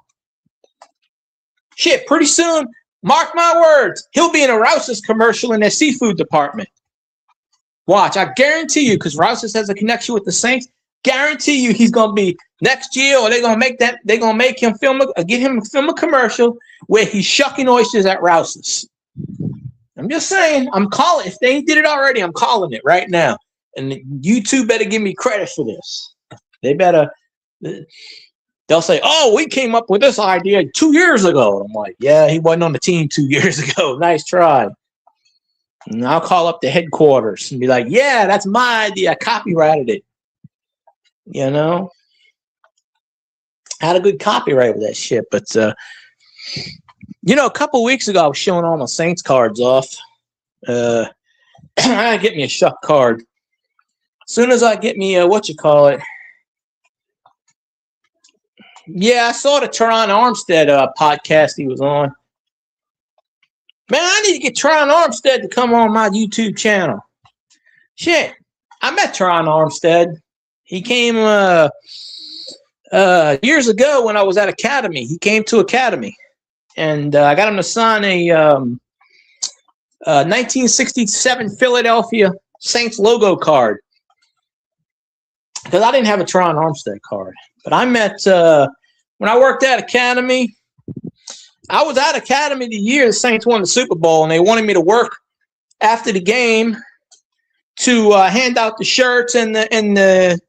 Shit, pretty soon, mark my words, he'll be in a Rouse's commercial in their seafood department. Watch, I guarantee you, because Rouse's has a connection with the Saints. Guarantee you, he's gonna be next year, or they're gonna make him get him film a commercial where he's shucking oysters at Rouse's. I'm just saying, I'm calling. If they did it already, I'm calling it right now. And YouTube better give me credit for this. They better. They'll say, "Oh, we came up with this idea 2 years ago." And I'm like, "Yeah, he wasn't on the team 2 years ago. Nice try." And I'll call up the headquarters and be like, "Yeah, that's my idea. I copyrighted it." You know, I had a good copyright with that shit. But, a couple weeks ago, I was showing all my Saints cards off. I gotta get me a Shuck card. As soon as I get me Yeah, I saw the Teron Armstead podcast he was on. Man, I need to get Teron Armstead to come on my YouTube channel. Shit, I met Teron Armstead. He came years ago when I was at Academy. He came to Academy, and I got him to sign a 1967 Philadelphia Saints logo card because I didn't have a Teron Armstead card. But I met when I worked at Academy. I was at Academy the year the Saints won the Super Bowl, and they wanted me to work after the game to hand out the shirts and the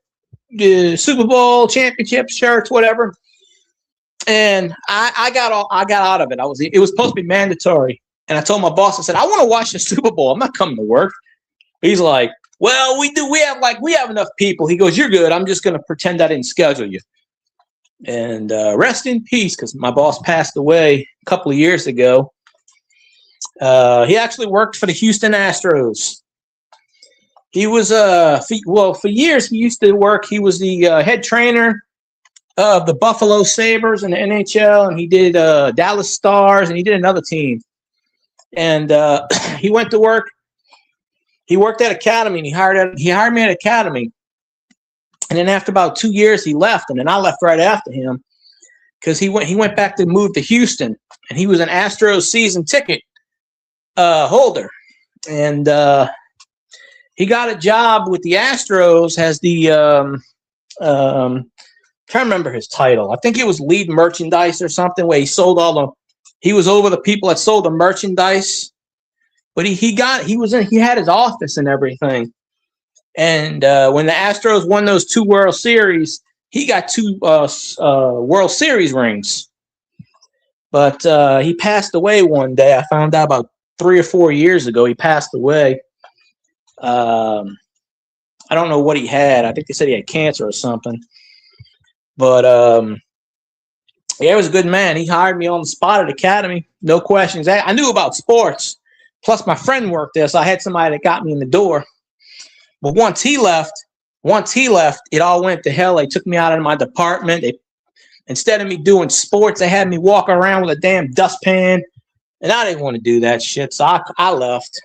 Super Bowl championship shirts, whatever. And I got out of it. It was supposed to be mandatory. And I told my boss, I said, "I want to watch the Super Bowl. I'm not coming to work." He's like, "Well, we have enough people." He goes, "You're good. I'm just going to pretend I didn't schedule you." And rest in peace, because my boss passed away a couple of years ago. He actually worked for the Houston Astros. He was for years he used to work. He was the head trainer of the Buffalo Sabres in the NHL, and he did Dallas Stars, and he did another team. And he went to work. He worked at Academy, and he hired me at Academy. And then after about 2 years, he left, and then I left right after him because he went back to move to Houston, and he was an Astros season ticket holder, and he got a job with the Astros as the trying to remember his title. I think it was lead merchandise or something, where he sold all He was over the people that sold the merchandise, but he had his office and everything. And when the Astros won those 2 World Series, he got 2 World Series rings. But he passed away one day. I found out about 3 or 4 years ago. He passed away. I don't know what he had. I think they said he had cancer or something. But yeah, he was a good man. He hired me on the spot at Academy. No questions. I knew about sports. Plus, my friend worked there, so I had somebody that got me in the door. But once he left, it all went to hell. They took me out of my department. Instead of me doing sports, they had me walk around with a damn dustpan, and I didn't want to do that shit, so I left.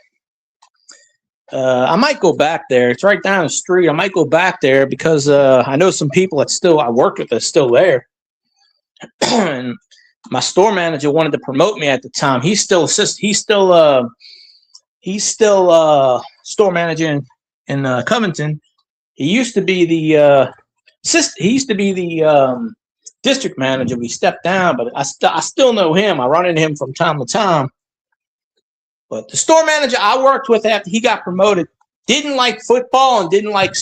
I might go back there. It's right down the street. I might go back there because I know some people I worked with that's still there. And my store manager wanted to promote me at the time. He's still store manager in Covington. He used to be the district manager. We stepped down, but I still know him. I run into him from time to time. But the store manager I worked with after he got promoted didn't like football and didn't like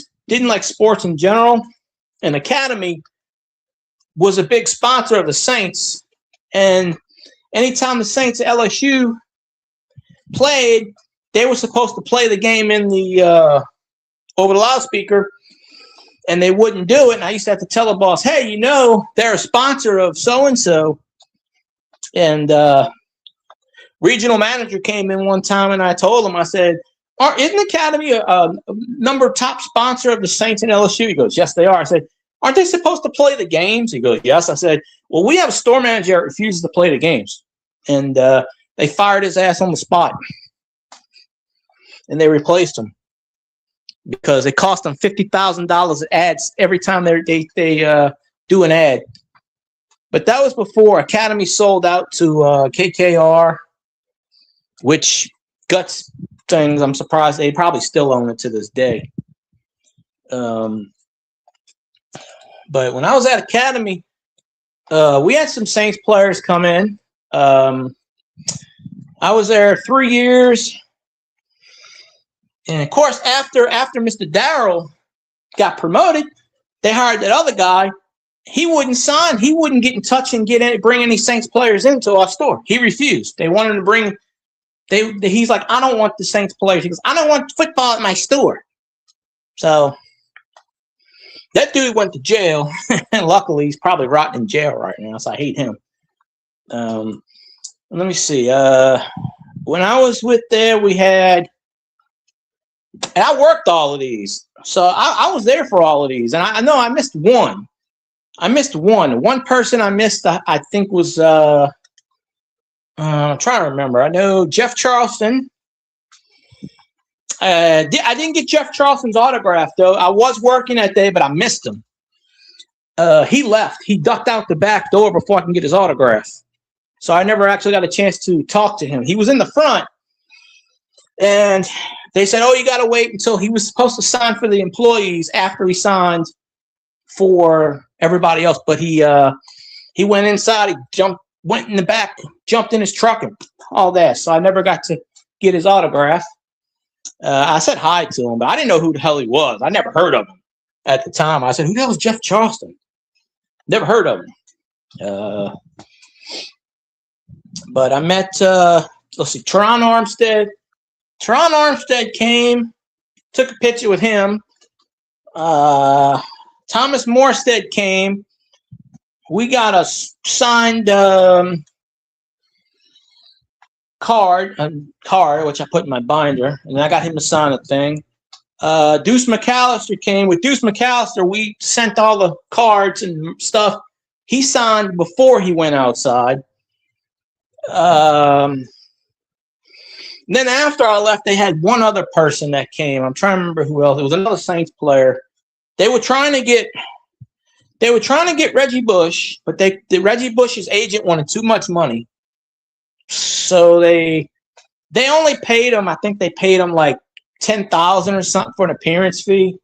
sports in general. And Academy was a big sponsor of the Saints. And anytime the Saints at LSU played, they were supposed to play the game in the over the loudspeaker, and they wouldn't do it. And I used to have to tell the boss, hey, they're a sponsor of so-and-so. And regional manager came in one time, and I told him, I said, isn't Academy a number top sponsor of the Saints and LSU? He goes, yes, they are. I said, aren't they supposed to play the games? He goes, yes. I said, well, we have a store manager that refuses to play the games. And they fired his ass on the spot. And they replaced him because it cost them $50,000 ads every time they do an ad. But that was before Academy sold out to KKR, which guts things. I'm surprised they probably still own it to this day. But when I was at Academy, we had some Saints players come in. I was there 3 years. And, of course, after Mr. Darrell got promoted, they hired that other guy. He wouldn't sign. He wouldn't get in touch and bring any Saints players into our store. He refused. They wanted to bring he's like, I don't want the Saints players. He goes, I don't want football at my store. So that dude went to jail. And luckily, he's probably rotting in jail right now, so I hate him. Let me see. When I was with there, we had – and I worked all of these. So I was there for all of these. And I know I missed one. One person I missed, I think, was I'm trying to remember. I know Jeff Charleston. I didn't get Jeff Charleston's autograph, though. I was working that day, but I missed him. He left. He ducked out the back door before I can get his autograph. So I never actually got a chance to talk to him. He was in the front. And they said, oh, you got to wait until he was supposed to sign for the employees after he signed for everybody else. But he went inside, went in the back, jumped in his truck and all that. So I never got to get his autograph. I said hi to him, but I didn't know who the hell he was. I never heard of him at the time. I said, who the hell is Jeff Charleston? Never heard of him. But I met, let's see, Teron Armstead. Teron Armstead came, took a picture with him. Thomas Morstead came. We got a signed card, which I put in my binder, and I got him to sign a thing. Deuce McAllister came. With Deuce McAllister, we sent all the cards and stuff. He signed before he went outside. Then after I left, they had one other person that came. I'm trying to remember who else. It was another Saints player. They were trying to get Reggie Bush, but Reggie Bush's agent wanted too much money. So they only paid him, I think they paid him like $10,000 or something for an appearance fee.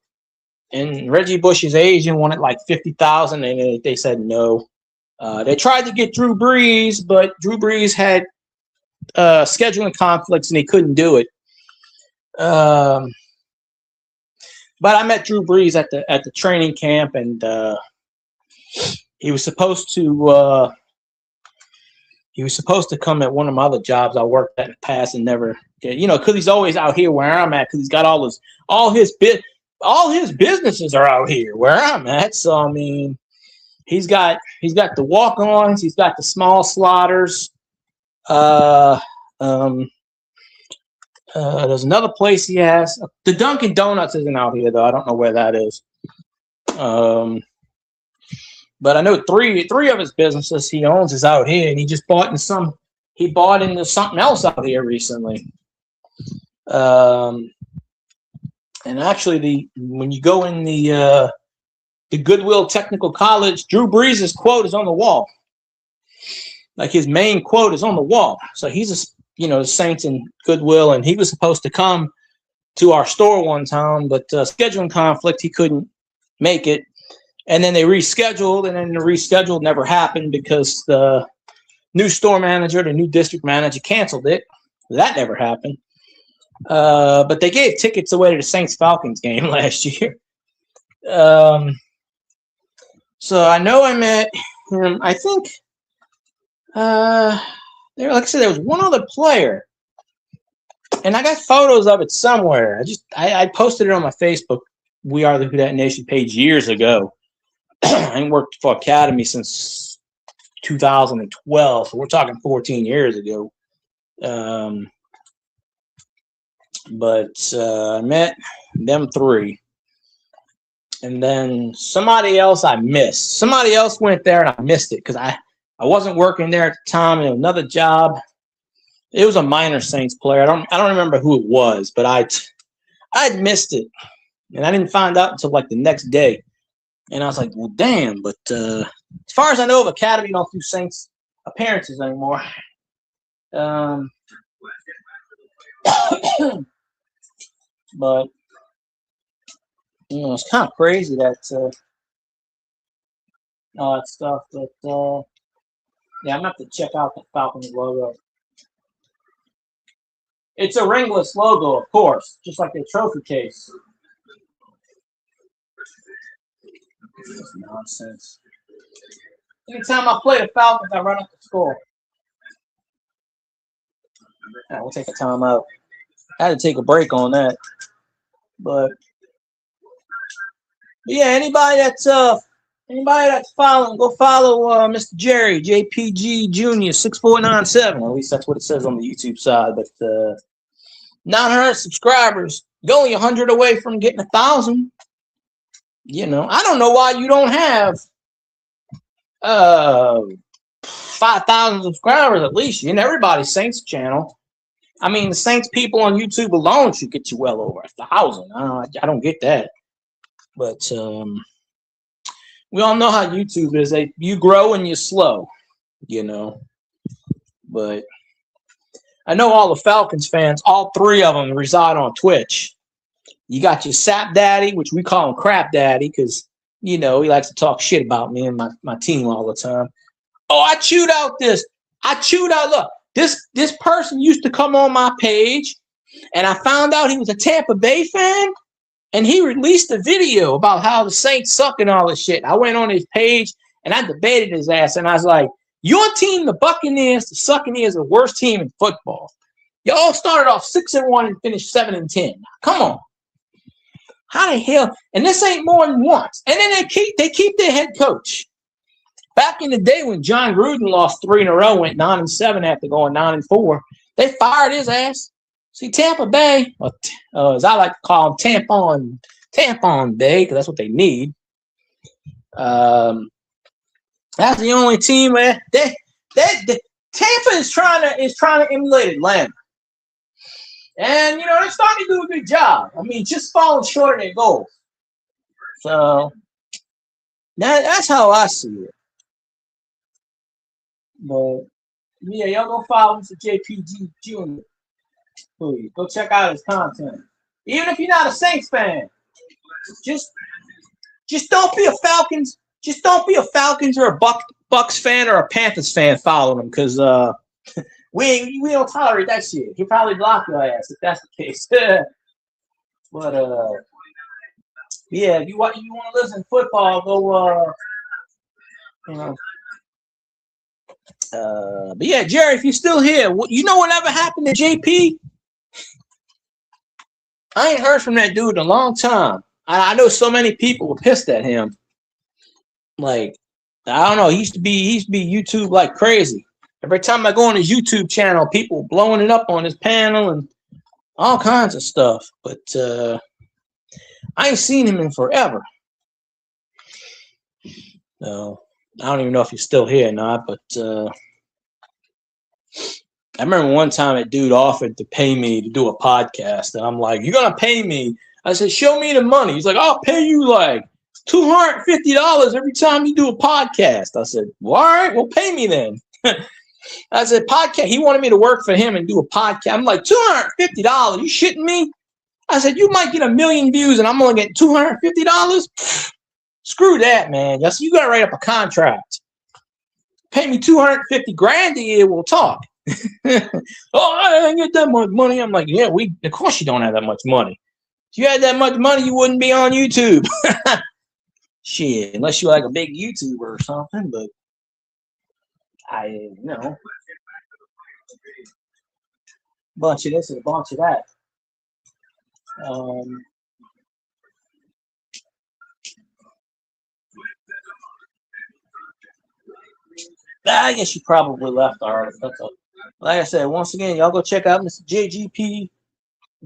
And Reggie Bush's agent wanted like $50,000, and they said no. They tried to get Drew Brees, but Drew Brees had scheduling conflicts and he couldn't do it. But I met Drew Brees at the training camp, and he was supposed to come at one of my other jobs I worked at in the past and never did. Because he's always out here where I'm at, because he's got all his businesses are out here where I'm at. So I mean, he's got the walk-ons, he's got the small slaughters. There's another place he has. The Dunkin' Donuts isn't out here though. I don't know where that is. But I know three of his businesses he owns is out here, and he just bought into something else out here recently. And actually, when you go in the Goodwill Technical College, Drew Brees' quote is on the wall. Like his main quote is on the wall. So he's the Saints in Goodwill, and he was supposed to come to our store one time, but scheduling conflict, he couldn't make it. And then they rescheduled, and then the rescheduled never happened because the new store manager, the new district manager, canceled it. That never happened. But they gave tickets away to the Saints-Falcons game last year. So I know I met him. I think, like I said, there was one other player, and I got photos of it somewhere. I posted it on my Facebook We Are the Who Dat Nation page years ago. I ain't worked for Academy since 2012, so we're talking 14 years ago. But I met them three. And then somebody else I missed. Somebody else went there and I missed it because I wasn't working there at the time. And another job. It was a minor Saints player. I don't remember who it was, but I'd missed it. And I didn't find out until like the next day. And I was like, well, damn. But as far as I know of Academy, don't do Saints appearances anymore. But it's kind of crazy that all that stuff. But yeah, I'm gonna have to check out the Falcons logo. It's a ringless logo, of course, just like their trophy case. That's nonsense. Anytime I play the Falcons, I run up the score. Right, we'll take a timeout. I had to take a break on that, but yeah, anybody that's following, go follow Mr. Jerry JPG Jr. 6497. At least that's what it says on the YouTube side. But 900 subscribers, you're only 100 away from getting 1,000. I don't know why you don't have 5,000 subscribers at least. You're in everybody's Saints channel. I mean, the Saints people on YouTube alone should get you well over 1,000. I don't get that. But we all know how YouTube is. You grow and you're slow, But I know all the Falcons fans, all three of them reside on Twitch. You got your Sap Daddy, which we call him Crap Daddy because, he likes to talk shit about me and my team all the time. Oh, I chewed out. Look, this person used to come on my page, and I found out he was a Tampa Bay fan, and he released a video about how the Saints suck and all this shit. I went on his page, and I debated his ass, and I was like, your team, the Buccaneers, the Succaneers, are the worst team in football. Y'all started off 6-1 and finished 7-10. Come on. How the hell? And this ain't more than once. And then they keep their head coach. Back in the day when John Gruden lost 3 in a row, went 9-7 after going 9-4, they fired his ass. See, Tampa Bay, as I like to call them, Tampon Bay, because that's what they need. That's the only team where Tampa is trying to emulate Atlanta. And, they're starting to do a good job. I mean, just falling short of their goals. So, that's how I see it. But, yeah, y'all go follow Mr. JPG Jr. Please, go check out his content. Even if you're not a Saints fan, just don't be a Falcons. Just don't be a Falcons or a Bucks fan or a Panthers fan following him, because we don't tolerate that shit. He'll probably block your ass if that's the case. But yeah, if you want to listen to football, go but yeah, Jerry, if you're still here, you know whatever happened to JP? I ain't heard from that dude in a long time. I know so many people were pissed at him. Like, I don't know, he used to be YouTube like crazy. Every time I go on his YouTube channel, people blowing it up on his panel and all kinds of stuff. But I ain't seen him in forever. No, I don't even know if he's still here or not, but I remember one time a dude offered to pay me to do a podcast, and I'm like, "You're gonna pay me?" I said, "Show me the money." He's like, "I'll pay you like $250 every time you do a podcast." I said, "Well, all right, well, pay me then." I said, "Podcast." He wanted me to work for him and do a podcast. I'm like, $250? You shitting me? I said, "You might get 1 million views, and I'm only getting $250. Screw that, man. Yes, you got to write up a contract. Pay me $250,000 a year. We'll talk." Oh, I ain't get that much money. I'm like, yeah, of course you don't have that much money. If you had that much money, you wouldn't be on YouTube. Shit, unless you're like a big YouTuber or something, but bunch of this and a bunch of that. I guess you probably left already. Like I said, once again, y'all go check out Mr. JGP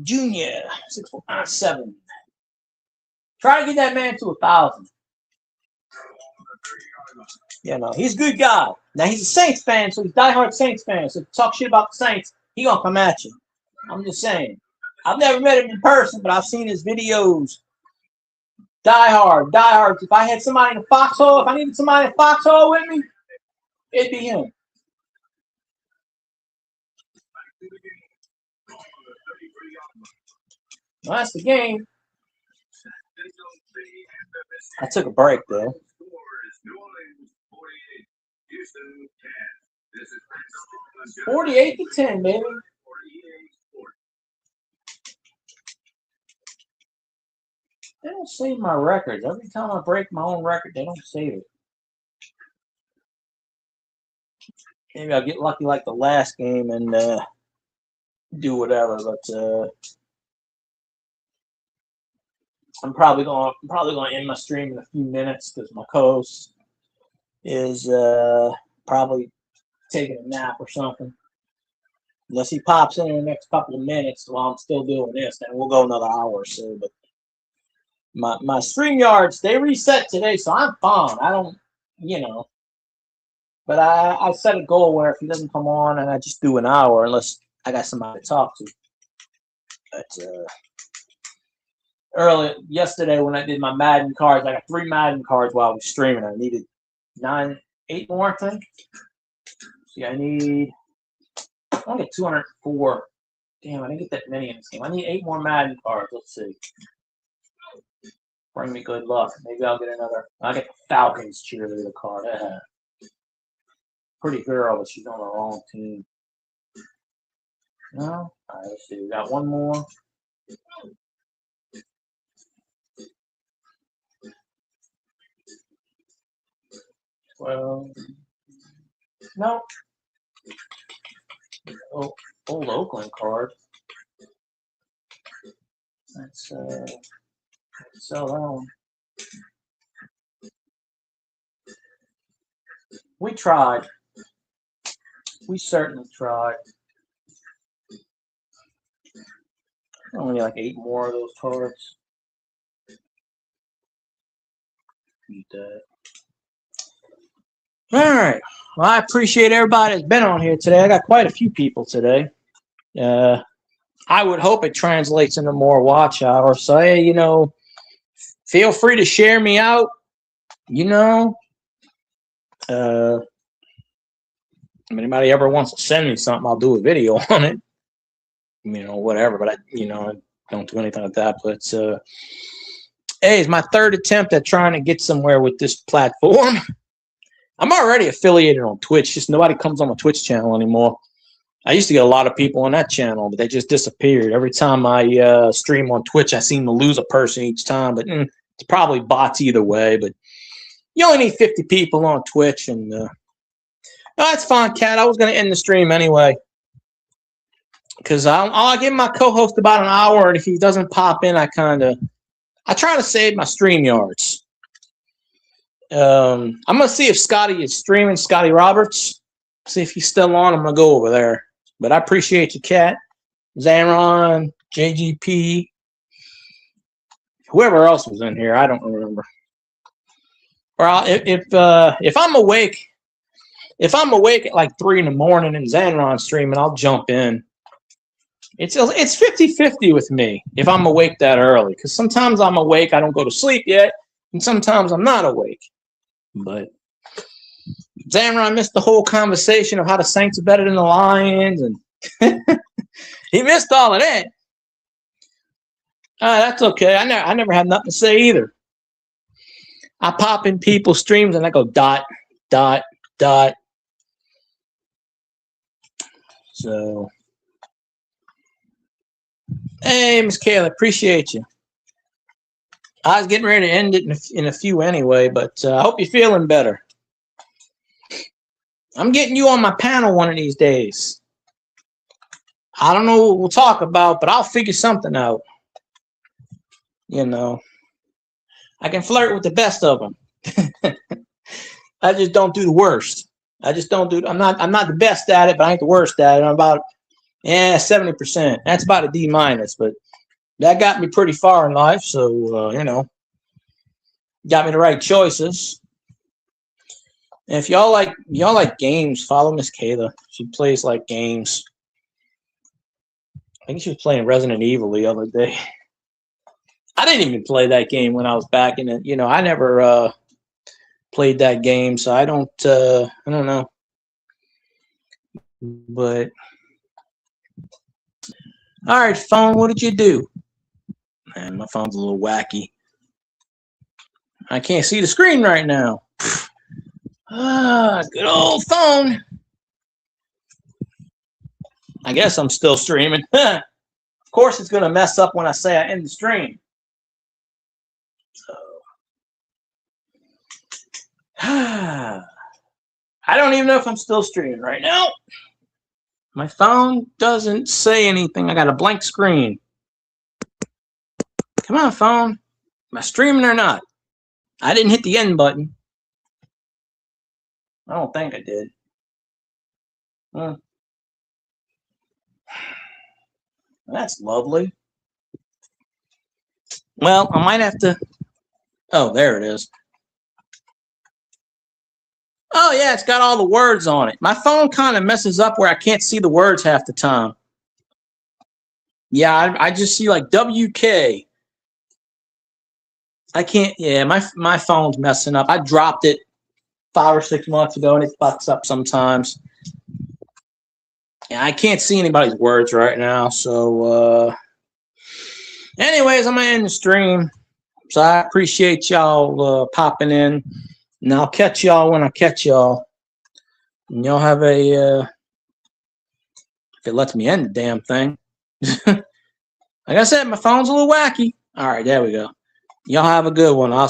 Jr. 6497. Try to get that man to 1,000. Yeah, no, he's a good guy. Now he's a Saints fan, so he's a diehard Saints fan. So if you talk shit about the Saints, he gonna come at you. I'm just saying. I've never met him in person, but I've seen his videos. Diehard. If I had somebody in the foxhole, if I needed somebody in the foxhole with me, it'd be him. Well, that's the game. I took a break there. 48-10, baby. They don't save my records. Every time I break my own record, they don't save it. Maybe I'll get lucky like the last game and do whatever, but I'm probably gonna end my stream in a few minutes because my co-host is probably taking a nap or something. Unless he pops in the next couple of minutes while I'm still doing this, then we'll go another hour or so. But my StreamYards, they reset today, so I'm fine. I don't, but I set a goal where if he doesn't come on, and I just do an hour unless I got somebody to talk to. But yesterday when I did my Madden cards, I got 3 Madden cards while I was streaming. I needed 8 more, I think. See, I only get 204. Damn, I didn't get that many in this game. I need 8 more Madden cards. Let's see. Bring me good luck. Maybe I'll get another. I'll get the Falcons cheerleader card. Pretty girl, but she's on the wrong team. No? All right, let's see. We got one more. Well, no. Old Oakland card. Let's sell that one. We tried. We certainly tried. Only like 8 more of those cards. Beat that. All right. Well, I appreciate everybody that's been on here today. I got quite a few people today. I would hope it translates into more watch hours. So, hey, feel free to share me out. If anybody ever wants to send me something, I'll do a video on it. Whatever. But I don't do anything like that. But hey, it's my 3rd attempt at trying to get somewhere with this platform. I'm already affiliated on Twitch, just nobody comes on my Twitch channel anymore. I used to get a lot of people on that channel, but they just disappeared. Every time I stream on Twitch, I seem to lose a person each time, but it's probably bots either way. But you only need 50 people on Twitch, and no, that's fine, Kat. I was going to end the stream anyway, because I'll give my co-host about an hour, and if he doesn't pop in, I try to save my StreamYards. I'm going to see if Scotty is streaming, Scotty Roberts. See if he's still on. I'm going to go over there. But I appreciate you, Kat, Zanron, JGP, whoever else was in here. I don't remember. Or if I'm awake, at like 3 in the morning and Zanron streaming, I'll jump in. It's 50-50 with me if I'm awake that early, because sometimes I'm awake, I don't go to sleep yet, and sometimes I'm not awake. But Zanron missed the whole conversation of how the Saints are better than the Lions, and he missed all of that. That's okay. I never had nothing to say either. I pop in people's streams and I go dot, dot, dot. So, hey, Miss Kayla, appreciate you. I was getting ready to end it in a few anyway, but I hope you're feeling better. I'm getting you on my panel one of these days. I don't know what we'll talk about, but I'll figure something out. You know, I can flirt with the best of them. I just don't do the worst. I'm not the best at it, but I ain't the worst at it. I'm about 70%. That's about a D-, but that got me pretty far in life. So you know, got me the right choices. And if y'all like games, follow Miss Kayla. She plays like games. I think she was playing Resident Evil the other day. I didn't even play that game when I was back in it. You know, I never played that game, so I don't know. But all right, phone, what did you do? Man, my phone's a little wacky. I can't see the screen right now. Good old phone. I guess I'm still streaming. Of course, it's going to mess up when I say I end the stream. So, I don't even know if I'm still streaming right now. My phone doesn't say anything. I got a blank screen. Come on, phone. Am I streaming or not? I didn't hit the end button. I don't think I did. That's lovely. Well, I might have to. Oh, there it is. Oh, yeah, it's got all the words on it. My phone kind of messes up where I can't see the words half the time. Yeah, I just see like WK. I can't. Yeah, my phone's messing up. I dropped it 5 or 6 months ago, and it fucks up sometimes. Yeah, I can't see anybody's words right now. So, anyways, I'm going to end the stream. So I appreciate y'all popping in. And I'll catch y'all when I catch y'all. And y'all have a, if it lets me end the damn thing. Like I said, my phone's a little wacky. All right, there we go. Y'all have a good one. I'll